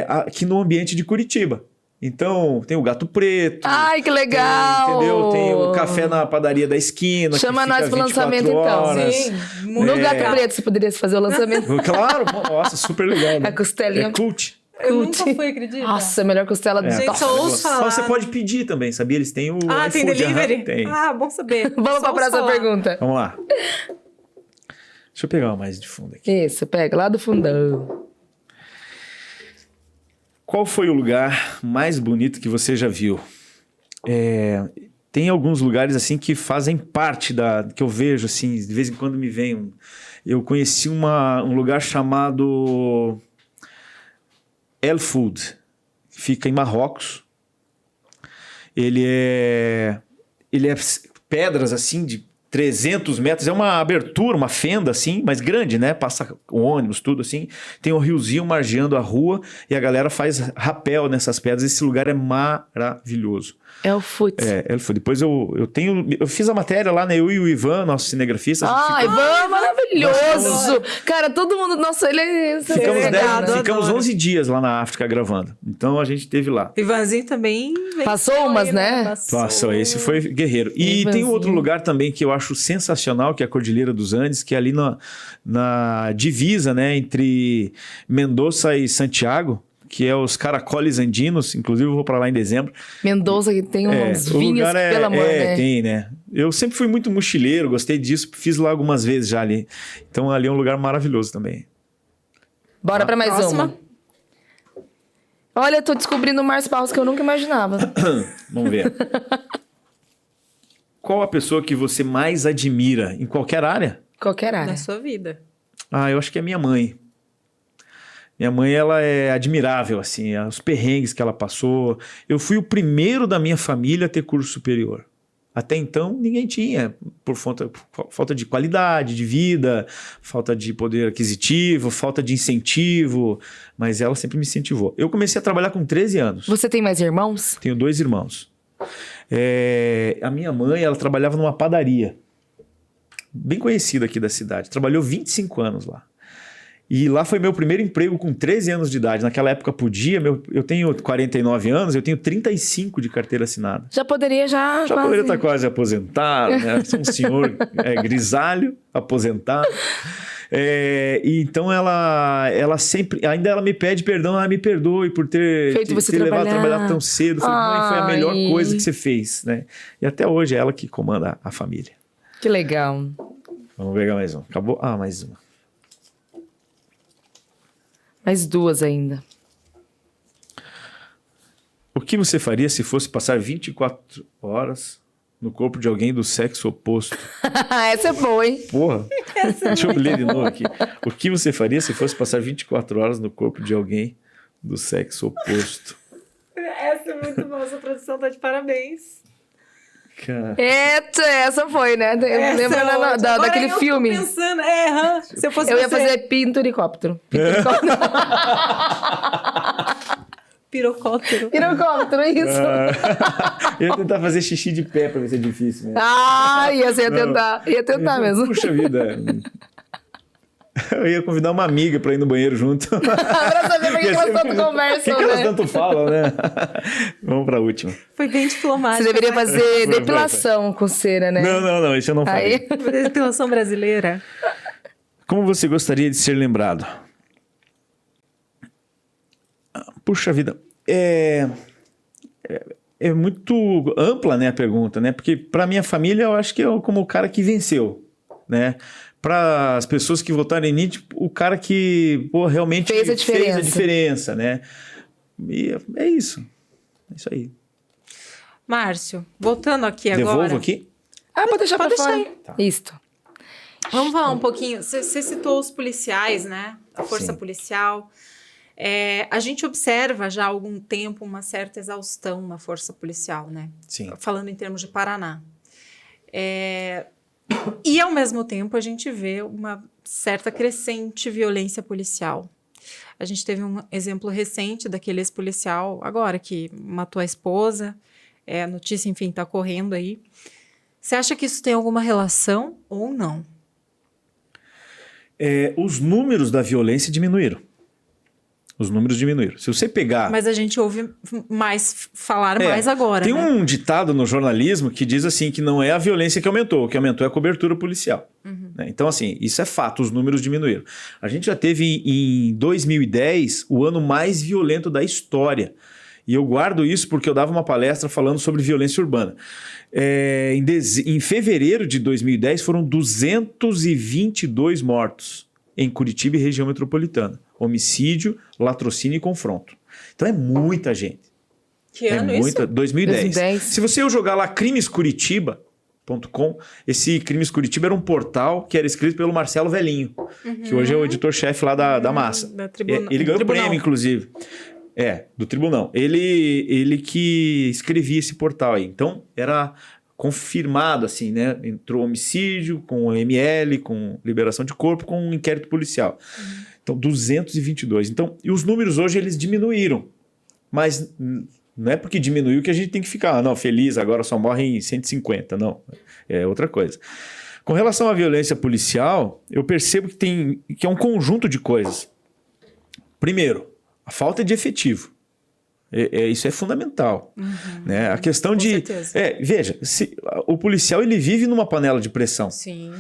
aqui no ambiente de Curitiba. Então, tem o Gato Preto.
Ai, que legal!
Entendeu? Tem o café na padaria da esquina.
Chama
que fica
nós pro
24
lançamento,
horas.
então.
Sim,
No
muito
Gato
legal.
Preto, você poderia fazer o lançamento.
Claro, nossa, super legal. Né?
A costelinha.
É cult.
Eu nunca fui, acredita?
Nossa, a melhor costela do
Gente,
top.
só ouço falar.
Mas você pode pedir também, sabia? Eles têm o
Ah, tem
iFood,
delivery?
Tem.
Ah, bom saber.
Vamos
Só
pra
ouço
próxima
falar.
pergunta.
Vamos lá. Deixa eu pegar uma mais de fundo aqui.
Isso, pega lá do fundão.
Qual foi o lugar mais bonito que você já viu? Tem alguns lugares assim que fazem parte que eu vejo assim, de vez em quando me vem. Eu conheci um lugar chamado El Food. Fica em Marrocos. Ele é pedras assim de 300 metros. É uma abertura, uma fenda assim, mas grande, né? Passa o ônibus, tudo assim. Tem um riozinho margeando a rua e a galera faz rapel nessas pedras. Esse lugar é maravilhoso.
El Food.
El Food. Depois eu fiz a matéria lá, né? Eu e o Ivan, nosso cinegrafista.
Ivan, maravilhoso! Cara, todo mundo... Nossa, ele é...
Ficamos 11 dias lá na África gravando. Então a gente esteve lá.
Ivanzinho também...
Passou umas, né?
Passou. Esse foi guerreiro. E tem um outro lugar também que eu acho sensacional, que é a Cordilheira dos Andes, que é ali na divisa, né? Entre Mendoza e Santiago, que é os caracoles andinos. Inclusive eu vou para lá em dezembro.
Mendoza, que tem uns vinhos, pelo amor, né?
Tem, né? Eu sempre fui muito mochileiro, gostei disso, fiz lá algumas vezes já ali. Então ali é um lugar maravilhoso também.
Bora para mais
próxima.
uma. Olha, eu tô descobrindo o Márcio Barros que eu nunca imaginava.
Vamos ver. Qual a pessoa que você mais admira em qualquer área?
Qualquer área.
Da sua vida.
Eu acho que é minha mãe. Minha mãe, ela é admirável, assim, os perrengues que ela passou. Eu fui o primeiro da minha família a ter curso superior. Até então, ninguém tinha, por falta de qualidade de vida, falta de poder aquisitivo, falta de incentivo, mas ela sempre me incentivou. Eu comecei a trabalhar com 13 anos.
Você tem mais irmãos?
Tenho 2 irmãos. A minha mãe, ela trabalhava numa padaria, bem conhecida aqui da cidade. Trabalhou 25 anos lá. E lá foi meu primeiro emprego com 13 anos de idade. Naquela época podia, eu tenho 49 anos, eu tenho 35 de carteira assinada.
Já poderia
poderia estar quase aposentado, né? Sou um senhor grisalho, aposentado. E então ela sempre, ainda ela me pede perdão, ela me perdoe por ter levado a trabalhar tão cedo. Eu falei, mãe, foi a melhor coisa que você fez, né? E até hoje é ela que comanda a família.
Que legal.
Vamos pegar mais um. Acabou? Mais uma.
Mais 2 ainda.
O que você faria se fosse passar 24 horas no corpo de alguém do sexo oposto?
Essa é boa, hein?
Porra. Deixa eu ler de novo aqui. O que você faria se fosse passar 24 horas no corpo de alguém do sexo oposto?
Essa é muito boa, sua produção tá de parabéns.
Cara.
Essa foi, né? Lembra daquele filme?
Eu tô pensando, se eu fosse
ia fazer pinturicóptero.
Pirocóptero.
Pirocóptero, isso.
Eu ia tentar fazer xixi de pé pra ver se é difícil mesmo.
Ia tentar mesmo.
Puxa vida. Eu ia convidar uma amiga pra ir no banheiro junto.
Pra saber por que elas tanto conversam,
que elas tanto falam, né? Vamos pra última.
Foi bem diplomático.
Você deveria fazer depilação com cera, né?
Não, isso eu não faria.
Depilação brasileira.
Como você gostaria de ser lembrado? Puxa vida. É muito ampla, né, a pergunta, né? Porque pra minha família eu acho que é como o cara que venceu, né? Para as pessoas que votaram em mim, tipo, o cara que realmente fez a diferença, né? E é isso. É isso aí.
Márcio, voltando aqui agora.
Devolvo aqui?
Pode deixar pra fora.
Aí.
Tá.
Isto.
Vamos falar um pouquinho. Você citou os policiais, né? A força policial. A gente observa já há algum tempo uma certa exaustão na força policial, né?
Sim.
Falando em termos de Paraná. E, ao mesmo tempo, a gente vê uma certa crescente violência policial. A gente teve um exemplo recente daquele ex-policial, agora, que matou a esposa. A notícia, enfim, está correndo aí. Você acha que isso tem alguma relação ou não?
Os números da violência diminuíram. Os números diminuíram. Se você pegar...
Mas a gente ouve falar mais agora,
Tem
né?
um ditado no jornalismo que diz assim que não é a violência que aumentou, o que aumentou é a cobertura policial. Né? Então, assim, isso é fato, os números diminuíram. A gente já teve em 2010 o ano mais violento da história. E eu guardo isso porque eu dava uma palestra falando sobre violência urbana. Em fevereiro de 2010 foram 222 mortos em Curitiba e região metropolitana. Homicídio, latrocínio e confronto. Então é muita gente.
Que ano isso?
2010.
2010.
Se você jogar lá Crimes Curitiba, crimes.com. Esse Crimes Curitiba era um portal que era escrito pelo Marcelo Velhinho, que hoje é o editor-chefe lá da Massa. Ele ganhou o prêmio, inclusive. Do Tribunal. Ele que escrevia esse portal aí. Então, era confirmado, assim, né? Entrou homicídio, com ML, com liberação de corpo, com um inquérito policial. Então, 222. Então, e os números hoje, eles diminuíram. Mas não é porque diminuiu que a gente tem que ficar, não, feliz, agora só morrem 150. Não, é outra coisa. Com relação à violência policial, eu percebo que é um conjunto de coisas. Primeiro, a falta de efetivo. Isso é fundamental. Né? A questão de...
certeza.
Veja, o policial ele vive numa panela de pressão.
Sim.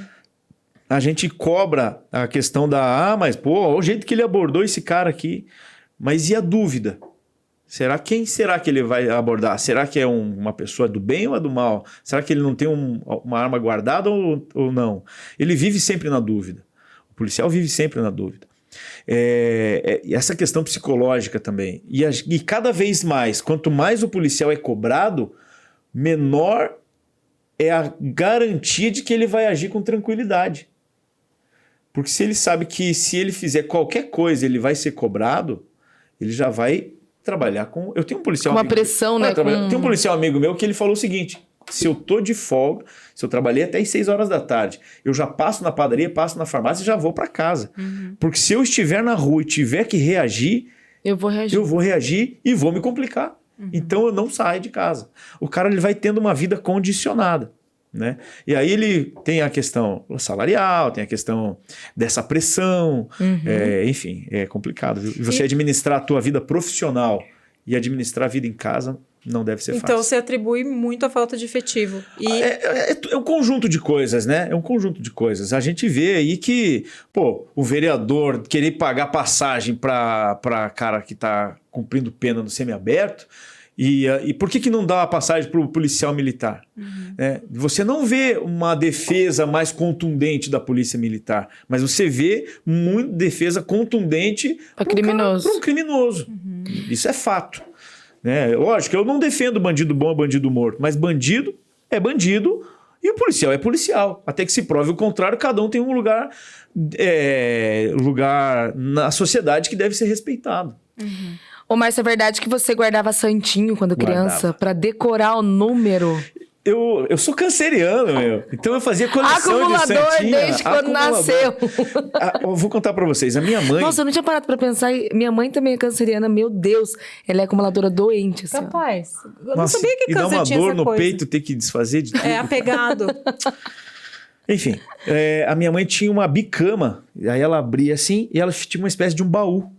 A gente cobra a questão mas pô, o jeito que ele abordou esse cara aqui. Mas e a dúvida? Quem será que ele vai abordar? Será que é uma pessoa do bem ou é do mal? Será que ele não tem uma arma guardada ou não? Ele vive sempre na dúvida. O policial vive sempre na dúvida. Essa questão psicológica também. E cada vez mais, quanto mais o policial é cobrado, menor é a garantia de que ele vai agir com tranquilidade. Porque se ele sabe que se ele fizer qualquer coisa ele vai ser cobrado, ele já vai trabalhar com... Eu tenho um policial
uma pressão, né?
Tem um policial amigo meu que ele falou o seguinte: se eu tô de folga, se eu trabalhei até às 6 horas da tarde, eu já passo na padaria, passo na farmácia e já vou para casa. Porque se eu estiver na rua e tiver que reagir, eu vou reagir e vou me complicar. Então eu não saio de casa. O cara ele vai tendo uma vida condicionada. Né? E aí ele tem a questão salarial, tem a questão dessa pressão, enfim, é complicado. Viu? E você administrar a tua vida profissional e administrar a vida em casa não deve ser fácil.
Então você atribui muito a falta de efetivo.
É um conjunto de coisas, né? É um conjunto de coisas. A gente vê aí que, o vereador querer pagar passagem para cara que está cumprindo pena no semiaberto. E por que não dá a passagem para o policial militar? Você não vê uma defesa mais contundente da polícia militar, mas você vê muita defesa contundente para um criminoso. Isso é fato. Lógico, eu não defendo bandido bom ou bandido morto, mas bandido é bandido e o policial é policial. Até que se prove o contrário, cada um tem um lugar na sociedade que deve ser respeitado.
Ô, Márcio, é verdade que você guardava santinho quando criança para decorar o número?
Eu sou canceriano, meu. Então eu fazia coleção de santinha.
Acumulador desde quando nasceu.
Eu vou contar pra vocês. A minha mãe...
Nossa, eu não tinha parado pra pensar. Minha mãe também é canceriana. Meu Deus. Ela é acumuladora doente. Assim,
capaz. Eu não sabia que câncer tinha essa coisa. E dá uma dor no
peito ter que desfazer de tudo.
É apegado.
Enfim, a minha mãe tinha uma bicama. Aí ela abria assim e ela tinha uma espécie de um baú.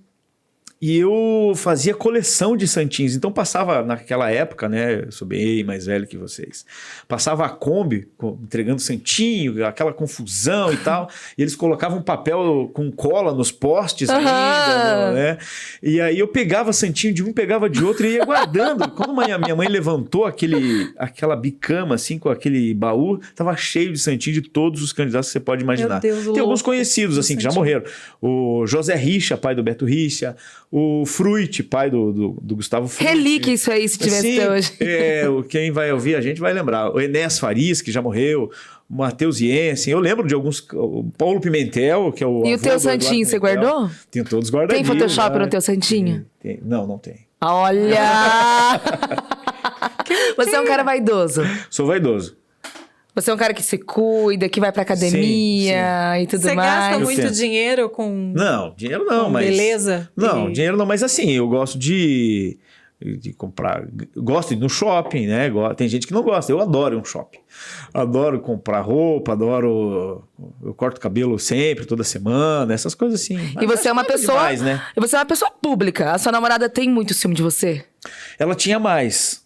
E eu fazia coleção de santinhos. Então passava naquela época, né? Eu sou bem mais velho que vocês. Passava a Kombi entregando santinho, aquela confusão e tal. E eles colocavam papel com cola nos postes ainda, né? E aí eu pegava santinho de um, pegava de outro e ia guardando. Quando minha mãe levantou aquela bicama, assim, com aquele baú, tava cheio de santinho de todos os candidatos que você pode imaginar.
Meu Deus,
tem alguns conhecidos, assim, que já morreram. O José Richa, pai do Beto Richa. O Fruit, pai do Gustavo Fruit.
Relíquia isso aí, se tivesse até hoje.
Quem vai ouvir a gente vai lembrar. O Enéas Farias, que já morreu. O Matheus Jensen. Eu lembro de alguns... O Paulo Pimentel, que é o...
E o teu santinho, você guardou?
Tem todos guardadinhos.
Tem Photoshop no teu santinho?
Tem. Não tem.
Olha! Você é um cara vaidoso.
Sou vaidoso.
Você é um cara que se cuida, que vai pra academia e tudo mais.
Você gasta muito dinheiro com...
Não, dinheiro não, mas...
beleza?
Não, dinheiro não, mas assim, eu gosto de comprar... Gosto de ir no shopping, né? Tem gente que não gosta, eu adoro ir no shopping. Adoro comprar roupa, adoro... Eu corto cabelo sempre, toda semana, essas coisas assim.
E você é uma pessoa...
Demais, né?
E você é uma pessoa pública. A sua namorada tem muito ciúme de você?
Ela tinha mais.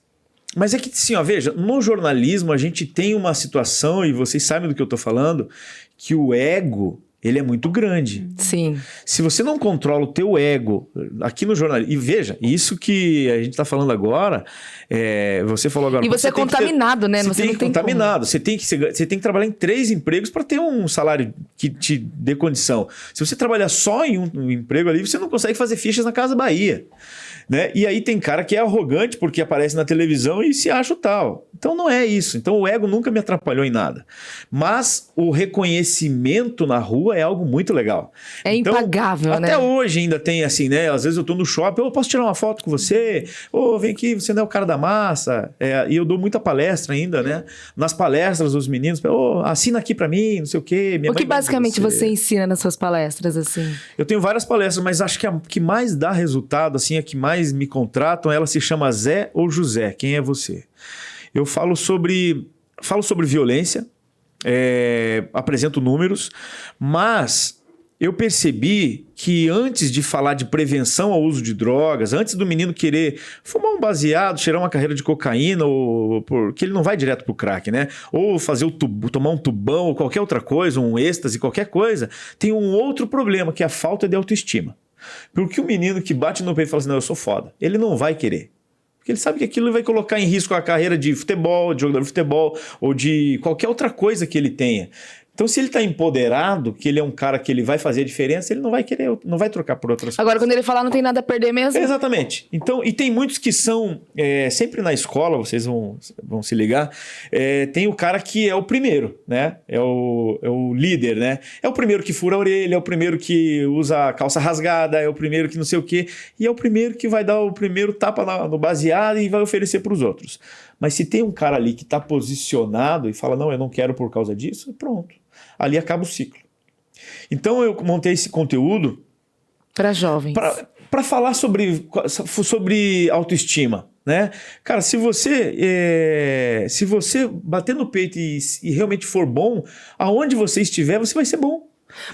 Mas é que, assim, veja, no jornalismo a gente tem uma situação, e vocês sabem do que eu tô falando, que o ego, ele é muito grande.
Sim.
Se você não controla o teu ego aqui no jornalismo, e veja, isso que a gente tá falando agora, você falou agora...
E você é contaminado, né?
Você tem contaminado. Você tem que trabalhar em 3 empregos para ter um salário que te dê condição. Se você trabalhar só em um emprego ali, você não consegue fazer fichas na Casa Bahia. né? E aí tem cara que é arrogante porque aparece na televisão e se acha o tal. Então não é isso. Então o ego nunca me atrapalhou em nada. Mas o reconhecimento na rua é algo muito legal.
É
então,
impagável, né?
Até hoje ainda tem assim, né? Às vezes eu tô no shopping, eu posso tirar uma foto com você? Ô, vem aqui, você não é o cara da massa. E eu dou muita palestra ainda, né? Nas palestras, os meninos, assina aqui pra mim, não sei o quê.
O que basicamente você ensina nas suas palestras, assim?
Eu tenho várias palestras, mas acho que a que mais dá resultado, assim, a que mais me contratam, ela se chama Zé ou José. Quem é você? Eu falo sobre violência, apresento números, mas eu percebi que antes de falar de prevenção ao uso de drogas, antes do menino querer fumar um baseado, cheirar uma carreira de cocaína, porque ele não vai direto pro crack, né? Ou fazer tomar um tubão ou qualquer outra coisa, um êxtase, qualquer coisa, tem um outro problema, que é a falta de autoestima. Porque o menino que bate no peito e fala assim, não, eu sou foda, ele não vai querer. Porque ele sabe que aquilo vai colocar em risco a carreira de futebol, de jogador de futebol, ou de qualquer outra coisa que ele tenha. Então, se ele está empoderado, que ele é um cara que ele vai fazer a diferença, ele não vai querer, não vai trocar por outras
Agora,
coisas.
quando ele falar, não tem nada a perder mesmo?
Exatamente. Então, e tem muitos que são, sempre na escola, vocês vão se ligar, tem o cara que é o primeiro, né? É o líder, né? É o primeiro que fura a orelha, é o primeiro que usa a calça rasgada, é o primeiro que não sei o quê, e é o primeiro que vai dar o primeiro tapa no baseado e vai oferecer para os outros. Mas se tem um cara ali que está posicionado e fala, não, eu não quero por causa disso, pronto. Ali acaba o ciclo. Então eu montei esse conteúdo
para jovens,
para falar sobre autoestima, né? Cara, se você bater no peito e realmente for bom, aonde você estiver, você vai ser bom.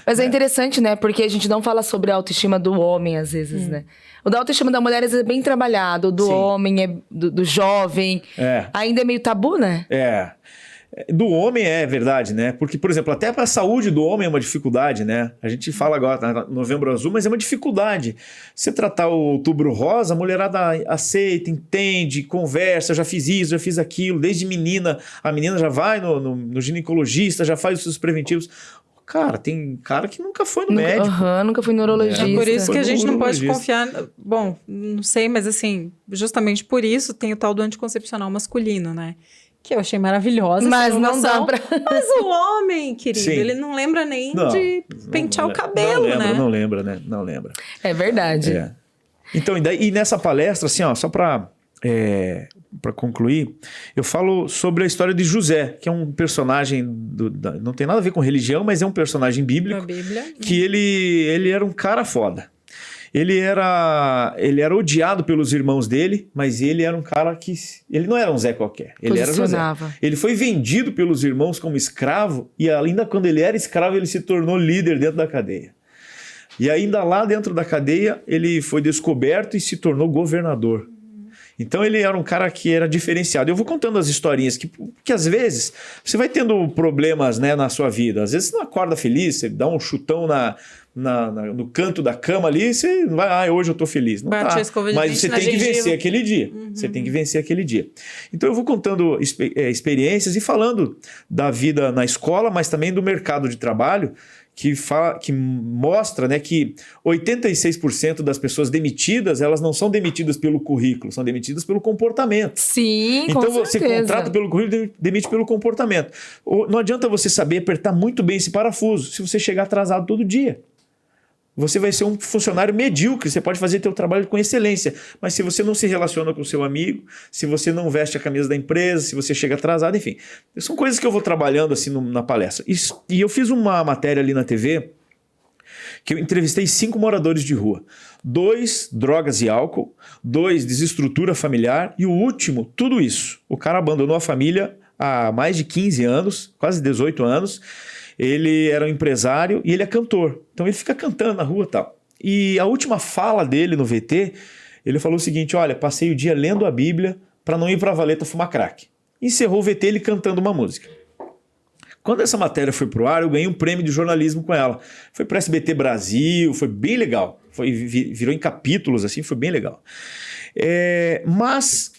Mas é interessante, né? Porque a gente não fala sobre a autoestima do homem, às vezes, né? O da autoestima da mulher é bem trabalhado, o do homem, do jovem. Ainda é meio tabu, né?
Do homem é verdade, né? Porque, por exemplo, até para a saúde do homem é uma dificuldade, né? A gente fala agora, Novembro Azul, mas é uma dificuldade. Você tratar o Outubro Rosa, a mulherada aceita, entende, conversa, já fiz isso, já fiz aquilo. Desde menina, a menina já vai no ginecologista, já faz os seus preventivos. Cara, tem cara que nunca foi no médico.
Nunca foi neurologista.
Por isso que a gente não pode confiar... Bom, não sei, mas assim, justamente por isso tem o tal do anticoncepcional masculino, né? Que eu achei maravilhosa.
Mas não dá pra...
Mas o homem, querido, ele não lembra nem de pentear o cabelo, né?
Não lembra, né? Não lembra.
É verdade.
Então, e nessa palestra, assim, ó, só para concluir, eu falo sobre a história de José, que é um personagem, não tem nada a ver com religião, mas é um personagem bíblico, que ele era um cara foda. Ele era odiado pelos irmãos dele, mas ele era um cara que... Ele não era um Zé qualquer, ele era José. Ele foi vendido pelos irmãos como escravo, e ainda quando ele era escravo, ele se tornou líder dentro da cadeia. E ainda lá dentro da cadeia, ele foi descoberto e se tornou governador. Então ele era um cara que era diferenciado. Eu vou contando as historinhas que às vezes você vai tendo problemas, né, na sua vida. Às vezes você não acorda feliz, você dá um chutão no canto da cama ali, você não vai, hoje eu tô feliz. Não tá. Mas você tem que vencer aquele dia. Você tem que vencer aquele dia. Então eu vou contando experiências e falando da vida na escola, mas também do mercado de trabalho, que mostra, né, que 86% das pessoas demitidas, elas não são demitidas pelo currículo, são demitidas pelo comportamento.
Sim, com certeza.
Então você contrata pelo currículo e demite pelo comportamento. Não adianta você saber apertar muito bem esse parafuso se você chegar atrasado todo dia. Você vai ser um funcionário medíocre, você pode fazer seu trabalho com excelência, mas se você não se relaciona com o seu amigo, se você não veste a camisa da empresa, se você chega atrasado, enfim. São coisas que eu vou trabalhando assim na palestra. E eu fiz uma matéria ali na TV, que eu entrevistei 5 moradores de rua. 2, drogas e álcool. 2, desestrutura familiar. E o último, tudo isso. O cara abandonou a família há mais de 15 anos, quase 18 anos. Ele era um empresário e ele é cantor. Então ele fica cantando na rua e tal. E a última fala dele no VT, ele falou o seguinte, olha, passei o dia lendo a Bíblia para não ir para a valeta fumar crack. Encerrou o VT ele cantando uma música. Quando essa matéria foi pro ar, eu ganhei um prêmio de jornalismo com ela. Foi para SBT Brasil, foi bem legal. Virou em capítulos, assim, foi bem legal. Mas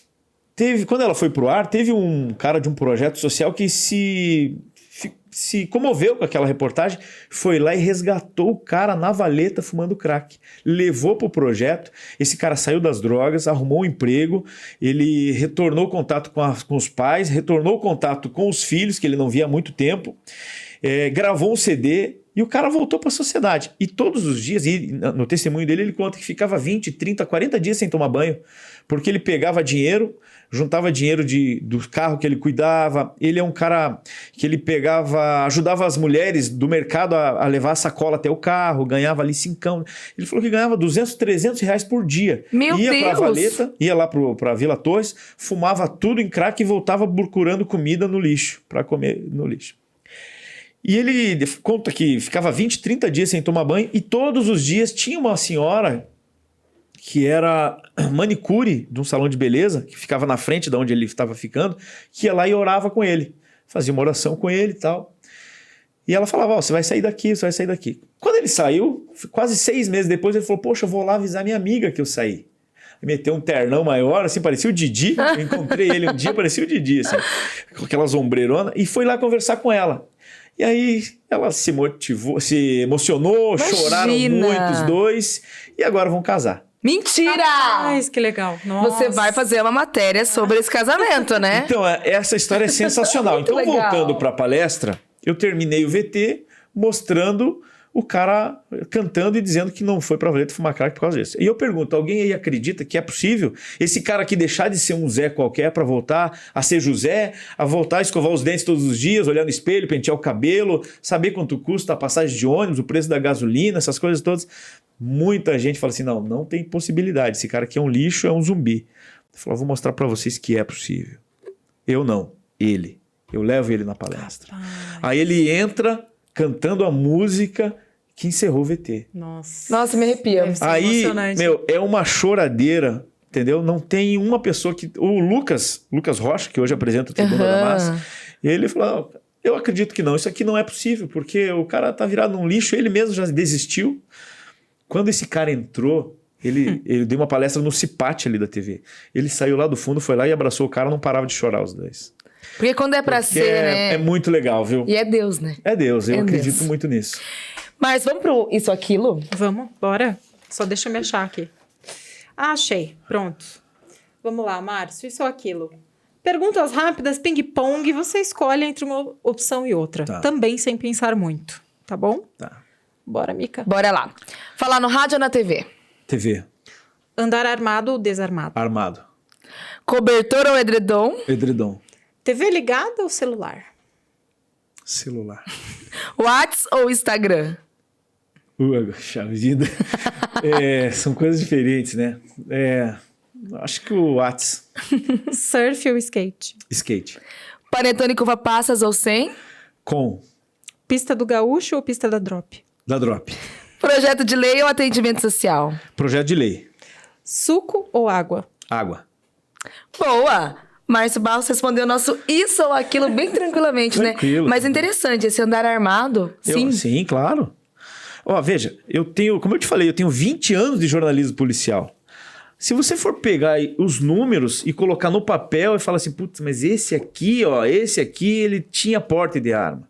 quando ela foi pro ar, teve um cara de um projeto social que se comoveu com aquela reportagem, foi lá e resgatou o cara na valeta fumando crack. Levou pro projeto, esse cara saiu das drogas, arrumou um emprego, ele retornou o contato com os pais, retornou o contato com os filhos, que ele não via há muito tempo, gravou um CD e o cara voltou para a sociedade. E todos os dias, e no testemunho dele, ele conta que ficava 20, 30, 40 dias sem tomar banho, porque ele pegava dinheiro, juntava dinheiro do carro que ele cuidava. Ele é um cara que ele ajudava as mulheres do mercado a levar a sacola até o carro, ganhava ali 5. Ele falou que ganhava 200, 300 reais por dia.
Meu
ia
Deus!
Pra Valeta, ia lá pra Vila Torres, fumava tudo em crack e voltava procurando comida no lixo, para comer no lixo. E ele conta que ficava 20, 30 dias sem tomar banho e todos os dias tinha uma senhora que era manicure de um salão de beleza, que ficava na frente de onde ele estava ficando, que ia lá e orava com ele. Fazia uma oração com ele e tal. E ela falava, você vai sair daqui, você vai sair daqui. Quando ele saiu, quase 6 meses depois, ele falou, poxa, eu vou lá avisar minha amiga que eu saí. Meteu um ternão maior, assim, parecia o Didi. Eu encontrei ele um dia, parecia o Didi, assim, com aquelas ombreironas, e foi lá conversar com ela. E aí ela se motivou, se emocionou,
Imagina!
Choraram muito os dois, e agora vão casar.
Mentira!
Ai, que legal. Nossa.
Você vai fazer uma matéria sobre esse casamento, né?
Então, essa história é sensacional.
Muito
Então,
legal.
voltando para a palestra, eu terminei o VT mostrando o cara cantando e dizendo que não foi para Valeta fumar crack por causa disso. E eu pergunto, alguém aí acredita que é possível esse cara aqui deixar de ser um Zé qualquer para voltar a ser José, a voltar a escovar os dentes todos os dias, olhar no espelho, pentear o cabelo, saber quanto custa a passagem de ônibus, o preço da gasolina, essas coisas todas? Muita gente fala assim, não tem possibilidade, esse cara aqui é um lixo, é um zumbi. Eu falo, vou mostrar para vocês que é possível. Eu não, ele. Eu levo ele na palestra. Aí ele entra cantando a música que encerrou o VT.
Nossa, me arrepia.
Deve ser
Aí,
emocionante.
é uma choradeira, entendeu? Não tem uma pessoa que... O Lucas Rocha, que hoje apresenta o Tribuna da Massa, ele falou, eu acredito que não, isso aqui não é possível, porque o cara tá virado num lixo, ele mesmo já desistiu. Quando esse cara entrou, ele deu uma palestra no Cipate ali da TV. Ele saiu lá do fundo, foi lá e abraçou o cara, não parava de chorar os dois.
Porque quando é pra
Porque
ser, né?
É muito legal, viu?
E é Deus, né?
É Deus, eu
É
acredito
Deus.
muito nisso.
Mas vamos pro Isso Aquilo?
Vamos, bora. Só deixa eu me achar aqui. Achei, pronto. Vamos lá, Márcio, isso ou aquilo? Perguntas rápidas, ping-pong, você escolhe entre uma opção e outra.
Tá.
Também sem pensar muito, tá bom?
Tá.
Bora, Mica.
Bora lá. Falar no rádio ou na TV?
TV,
Andar armado ou desarmado?
armado,
Cobertor ou edredom?
edredom,
TV ligada ou celular?
celular.
Whats ou Instagram?
Puxa vida. São coisas diferentes, né? Acho que o Whats,
Surf ou skate?
skate,
Panetone com uva passas ou sem?
com,
Pista do Gaúcho ou pista da Drop?
da Drop,
Projeto de lei ou atendimento social?
projeto de lei,
Suco ou água?
água.
Boa! Márcio Barros respondeu o nosso Isso ou Aquilo bem tranquilamente,
Tranquilo.
né? Mas interessante, esse andar armado, sim.
Sim, claro. Ó, veja, como eu te falei, eu tenho 20 anos de jornalismo policial. Se você for pegar aí os números e colocar no papel e falar assim, putz, mas esse aqui, ele tinha porte de arma.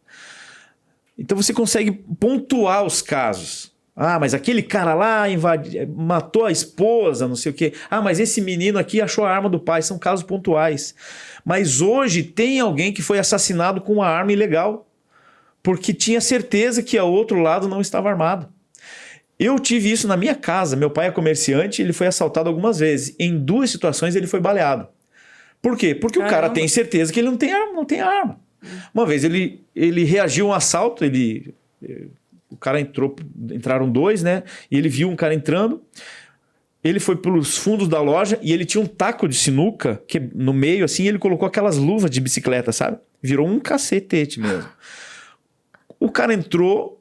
Então você consegue pontuar os casos. Ah, mas aquele cara lá matou a esposa, não sei o quê. Ah, mas esse menino aqui achou a arma do pai. São casos pontuais. Mas hoje tem alguém que foi assassinado com uma arma ilegal, porque tinha certeza que o outro lado não estava armado. Eu tive isso na minha casa. Meu pai é comerciante, ele foi assaltado algumas vezes. Em 2 situações ele foi baleado. Por quê? Porque o cara tem certeza que ele não tem arma. Uma vez ele reagiu a um assalto, o cara entraram 2, né? E ele viu um cara entrando, ele foi pelos fundos da loja e ele tinha um taco de sinuca que no meio, assim, ele colocou aquelas luvas de bicicleta, sabe? Virou um cacetete mesmo. O cara entrou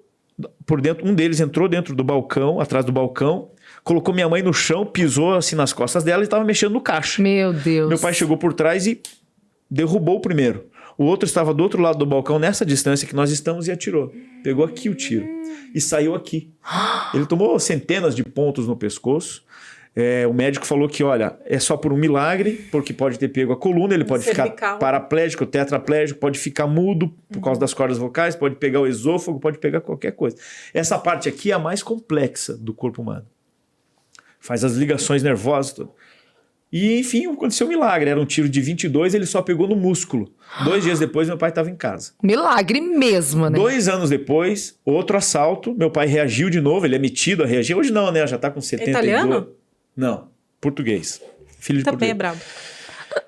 por dentro, um deles entrou dentro do balcão, atrás do balcão, colocou minha mãe no chão, pisou assim nas costas dela e estava mexendo no caixa.
Meu Deus.
Meu pai chegou por trás e derrubou o primeiro. O outro estava do outro lado do balcão, nessa distância que nós estamos, e atirou. Pegou aqui o tiro e saiu aqui. Ele tomou centenas de pontos no pescoço. O médico falou que, olha, é só por um milagre, porque pode ter pego a coluna, ele pode
Cervical.
ficar paraplégico, tetraplégico, pode ficar mudo por causa das cordas vocais, pode pegar o esôfago, pode pegar qualquer coisa. Essa parte aqui é a mais complexa do corpo humano. Faz as ligações nervosas, tudo. E, enfim, aconteceu um milagre. Era um tiro de 22, ele só pegou no músculo. 2 dias depois, meu pai estava em casa.
Milagre mesmo, né?
2 anos depois, outro assalto. Meu pai reagiu de novo, ele é metido a reagir. Hoje não, né? Já tá com 72.
Italiano?
Não, português. Filho de
Também é
português.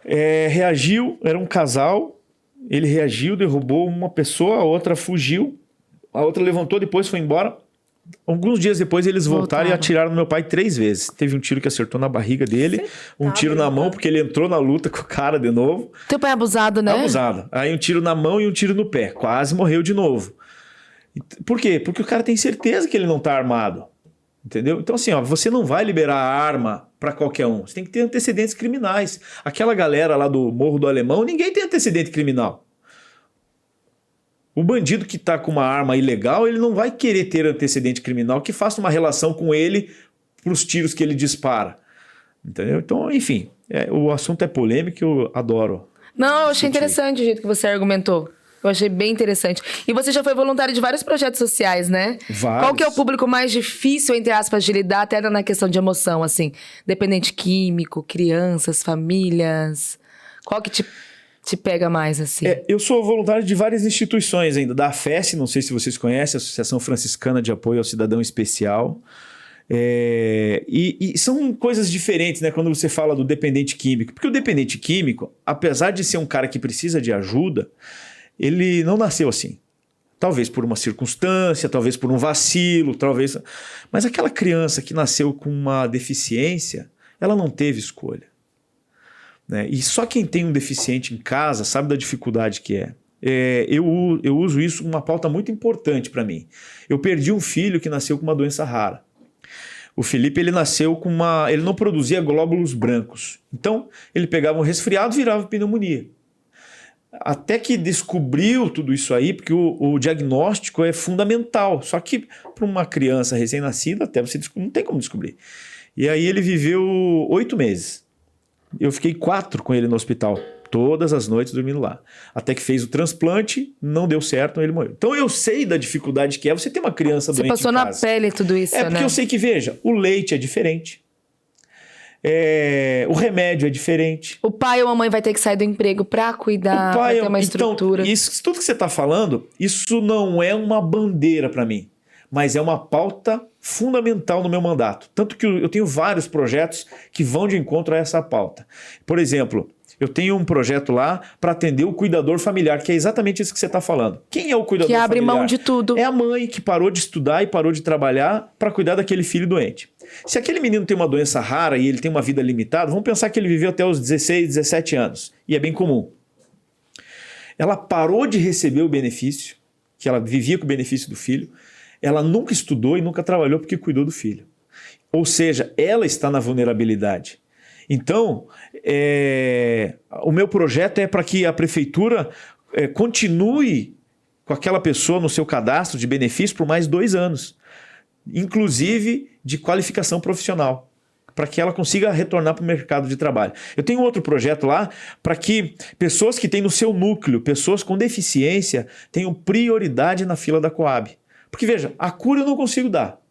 brabo.
Reagiu, era um casal. Ele reagiu, derrubou uma pessoa, a outra fugiu. A outra levantou, depois foi embora. Alguns dias depois eles voltaram e atiraram no meu pai 3 vezes. Teve um tiro que acertou na barriga dele, um tiro na mão, porque ele entrou na luta com o cara de novo.
Teu pai é abusado, né?
Abusado. Aí um tiro na mão e um tiro no pé. Quase morreu de novo. Por quê? Porque o cara tem certeza que ele não tá armado. Entendeu? Então assim, ó, você não vai liberar a arma para qualquer um. Você tem que ter antecedentes criminais. Aquela galera lá do Morro do Alemão, ninguém tem antecedente criminal. O bandido que está com uma arma ilegal, ele não vai querer ter antecedente criminal que faça uma relação com ele para os tiros que ele dispara. Entendeu? Então, enfim, o assunto é polêmico, eu adoro.
Não, eu achei interessante o jeito que você argumentou. Eu achei bem interessante. E você já foi voluntário de vários projetos sociais, né?
Vários.
Qual que é o público mais difícil, entre aspas, de lidar, até na questão de emoção, assim? Dependente químico, crianças, famílias... Qual que te pega mais, assim?
Eu sou voluntário de várias instituições ainda. Da AFES, não sei se vocês conhecem, Associação Franciscana de Apoio ao Cidadão Especial. E são coisas diferentes, né? Quando você fala do dependente químico. Porque o dependente químico, apesar de ser um cara que precisa de ajuda, ele não nasceu assim. Talvez por uma circunstância, talvez por um vacilo, talvez... Mas aquela criança que nasceu com uma deficiência, ela não teve escolha. Né? E só quem tem um deficiente em casa sabe da dificuldade que é. Eu uso isso uma pauta muito importante para mim. Eu perdi um filho que nasceu com uma doença rara. O Felipe, ele nasceu com uma... Ele não produzia glóbulos brancos. Então, ele pegava um resfriado e virava pneumonia. Até que descobriu tudo isso aí, porque o diagnóstico é fundamental. Só que para uma criança recém-nascida, até você não tem como descobrir. E aí ele viveu 8 meses. Eu fiquei 4 com ele no hospital, todas as noites dormindo lá. Até que fez o transplante, não deu certo, ele morreu. Então eu sei da dificuldade que é você ter uma criança doente em casa.
Você passou na pele tudo isso, né?
Porque eu sei que, veja, o leite é diferente. O remédio é diferente.
O pai ou a mãe vai ter que sair do emprego pra cuidar, pra ter uma estrutura.
Então, isso, tudo que você está falando, isso não é uma bandeira para mim, mas é uma pauta fundamental no meu mandato. Tanto que eu tenho vários projetos que vão de encontro a essa pauta. Por exemplo, eu tenho um projeto lá para atender o cuidador familiar, que é exatamente isso que você está falando. Quem é o cuidador familiar?
Que abre mão de tudo.
É a mãe que parou de estudar e parou de trabalhar para cuidar daquele filho doente. Se aquele menino tem uma doença rara e ele tem uma vida limitada, vamos pensar que ele viveu até os 16, 17 anos. E é bem comum. Ela parou de receber o benefício, que ela vivia com o benefício do filho. Ela nunca estudou e nunca trabalhou porque cuidou do filho. Ou seja, ela está na vulnerabilidade. Então, o meu projeto é para que a prefeitura continue com aquela pessoa no seu cadastro de benefício por mais 2 anos. Inclusive de qualificação profissional, para que ela consiga retornar para o mercado de trabalho. Eu tenho outro projeto lá para que pessoas que têm no seu núcleo, pessoas com deficiência, tenham prioridade na fila da Coab. Porque, veja, a cura eu não consigo dar.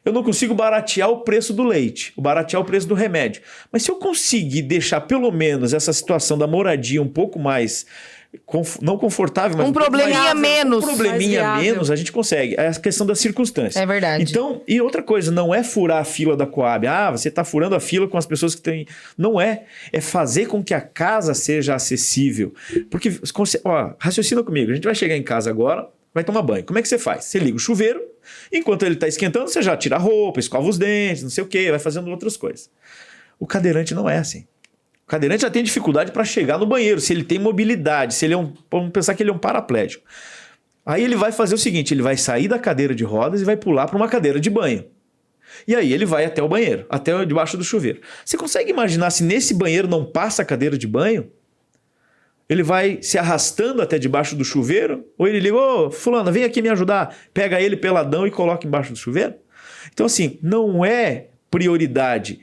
Eu não consigo baratear o preço do leite, baratear o preço do remédio. Mas se eu conseguir deixar pelo menos essa situação da moradia um pouco mais, não confortável, mas
um probleminha menos.
Um probleminha menos a gente consegue. É a questão das circunstâncias.
É verdade.
Então, e outra coisa, não é furar a fila da Coab. Você está furando a fila com as pessoas que têm... Não é. É fazer com que a casa seja acessível. Porque, raciocina comigo, a gente vai chegar em casa agora, vai tomar banho. Como é que você faz? Você liga o chuveiro, enquanto ele está esquentando, você já tira a roupa, escova os dentes, não sei o quê, vai fazendo outras coisas. O cadeirante não é assim. O cadeirante já tem dificuldade para chegar no banheiro, se ele tem mobilidade, se ele vamos pensar que ele é um paraplégico. Aí ele vai fazer o seguinte, ele vai sair da cadeira de rodas e vai pular para uma cadeira de banho. E aí ele vai até o banheiro, até debaixo do chuveiro. Você consegue imaginar se nesse banheiro não passa a cadeira de banho? Ele vai se arrastando até debaixo do chuveiro? Ou ele liga, fulano, vem aqui me ajudar. Pega ele peladão e coloca embaixo do chuveiro? Então assim, não é prioridade,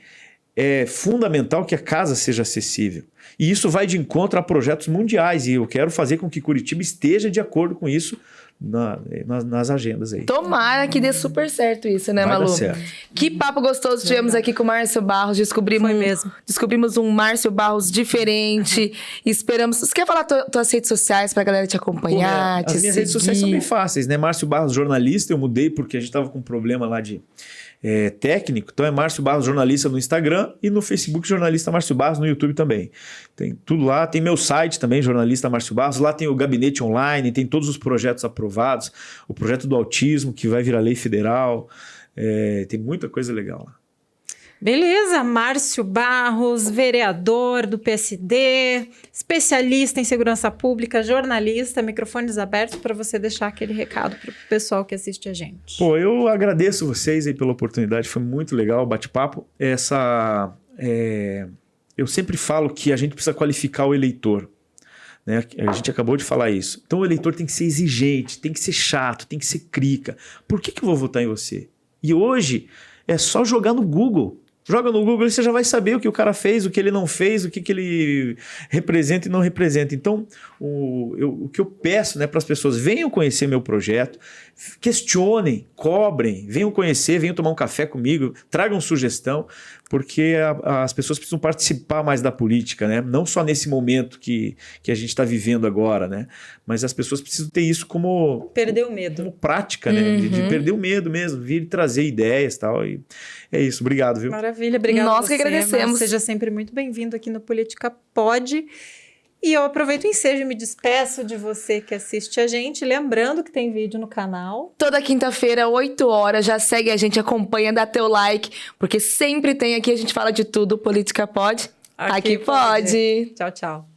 é fundamental que a casa seja acessível. E isso vai de encontro a projetos mundiais. E eu quero fazer com que Curitiba esteja de acordo com isso nas agendas aí.
Tomara que dê super certo isso, né,
Vai
Malu?
dar certo.
Que papo gostoso tivemos aqui com o Márcio Barros. Descobrimos um Márcio Barros diferente. Esperamos... Você quer falar tuas redes sociais pra galera te acompanhar, te
As minhas
seguir?
redes sociais são bem fáceis, né? Márcio Barros, jornalista. Eu mudei porque a gente tava com um problema lá de técnico. Então é Márcio Barros, jornalista no Instagram, e no Facebook, jornalista Márcio Barros, no YouTube também. Tem tudo lá. Tem meu site também, jornalista Márcio Barros. Lá tem o gabinete online, tem todos os projetos aprovados. O projeto do autismo, que vai virar lei federal. Tem muita coisa legal lá.
Beleza, Márcio Barros, vereador do PSD, especialista em segurança pública, jornalista, microfones abertos para você deixar aquele recado para o pessoal que assiste a gente.
Pô, eu agradeço vocês aí pela oportunidade, foi muito legal o bate-papo. Eu sempre falo que a gente precisa qualificar o eleitor, né? A gente acabou de falar isso. Então o eleitor tem que ser exigente, tem que ser chato, tem que ser crica. Por que eu vou votar em você? E hoje é só jogar no Google. Joga no Google e você já vai saber o que o cara fez, o que ele não fez, o que ele representa e não representa. Então, o que eu peço, né, para as pessoas, venham conhecer meu projeto, questionem, cobrem, venham conhecer, venham tomar um café comigo, tragam sugestão, porque as pessoas precisam participar mais da política, né? Não só nesse momento que a gente está vivendo agora, né? Mas as pessoas precisam ter isso como...
Perder o medo.
Como prática, né? De perder o medo mesmo, vir trazer ideias e tal. E é isso, obrigado, viu?
Maravilha, obrigado.
Nós que agradecemos.
Mas seja sempre muito bem-vindo aqui no Política Pode. E eu aproveito o ensejo e me despeço de você que assiste a gente. Lembrando que tem vídeo no canal.
Toda quinta-feira, 8 horas, já segue a gente, acompanha, dá teu like, porque sempre tem aqui, a gente fala de tudo. Política Pode? Aqui pode.
Tchau, tchau.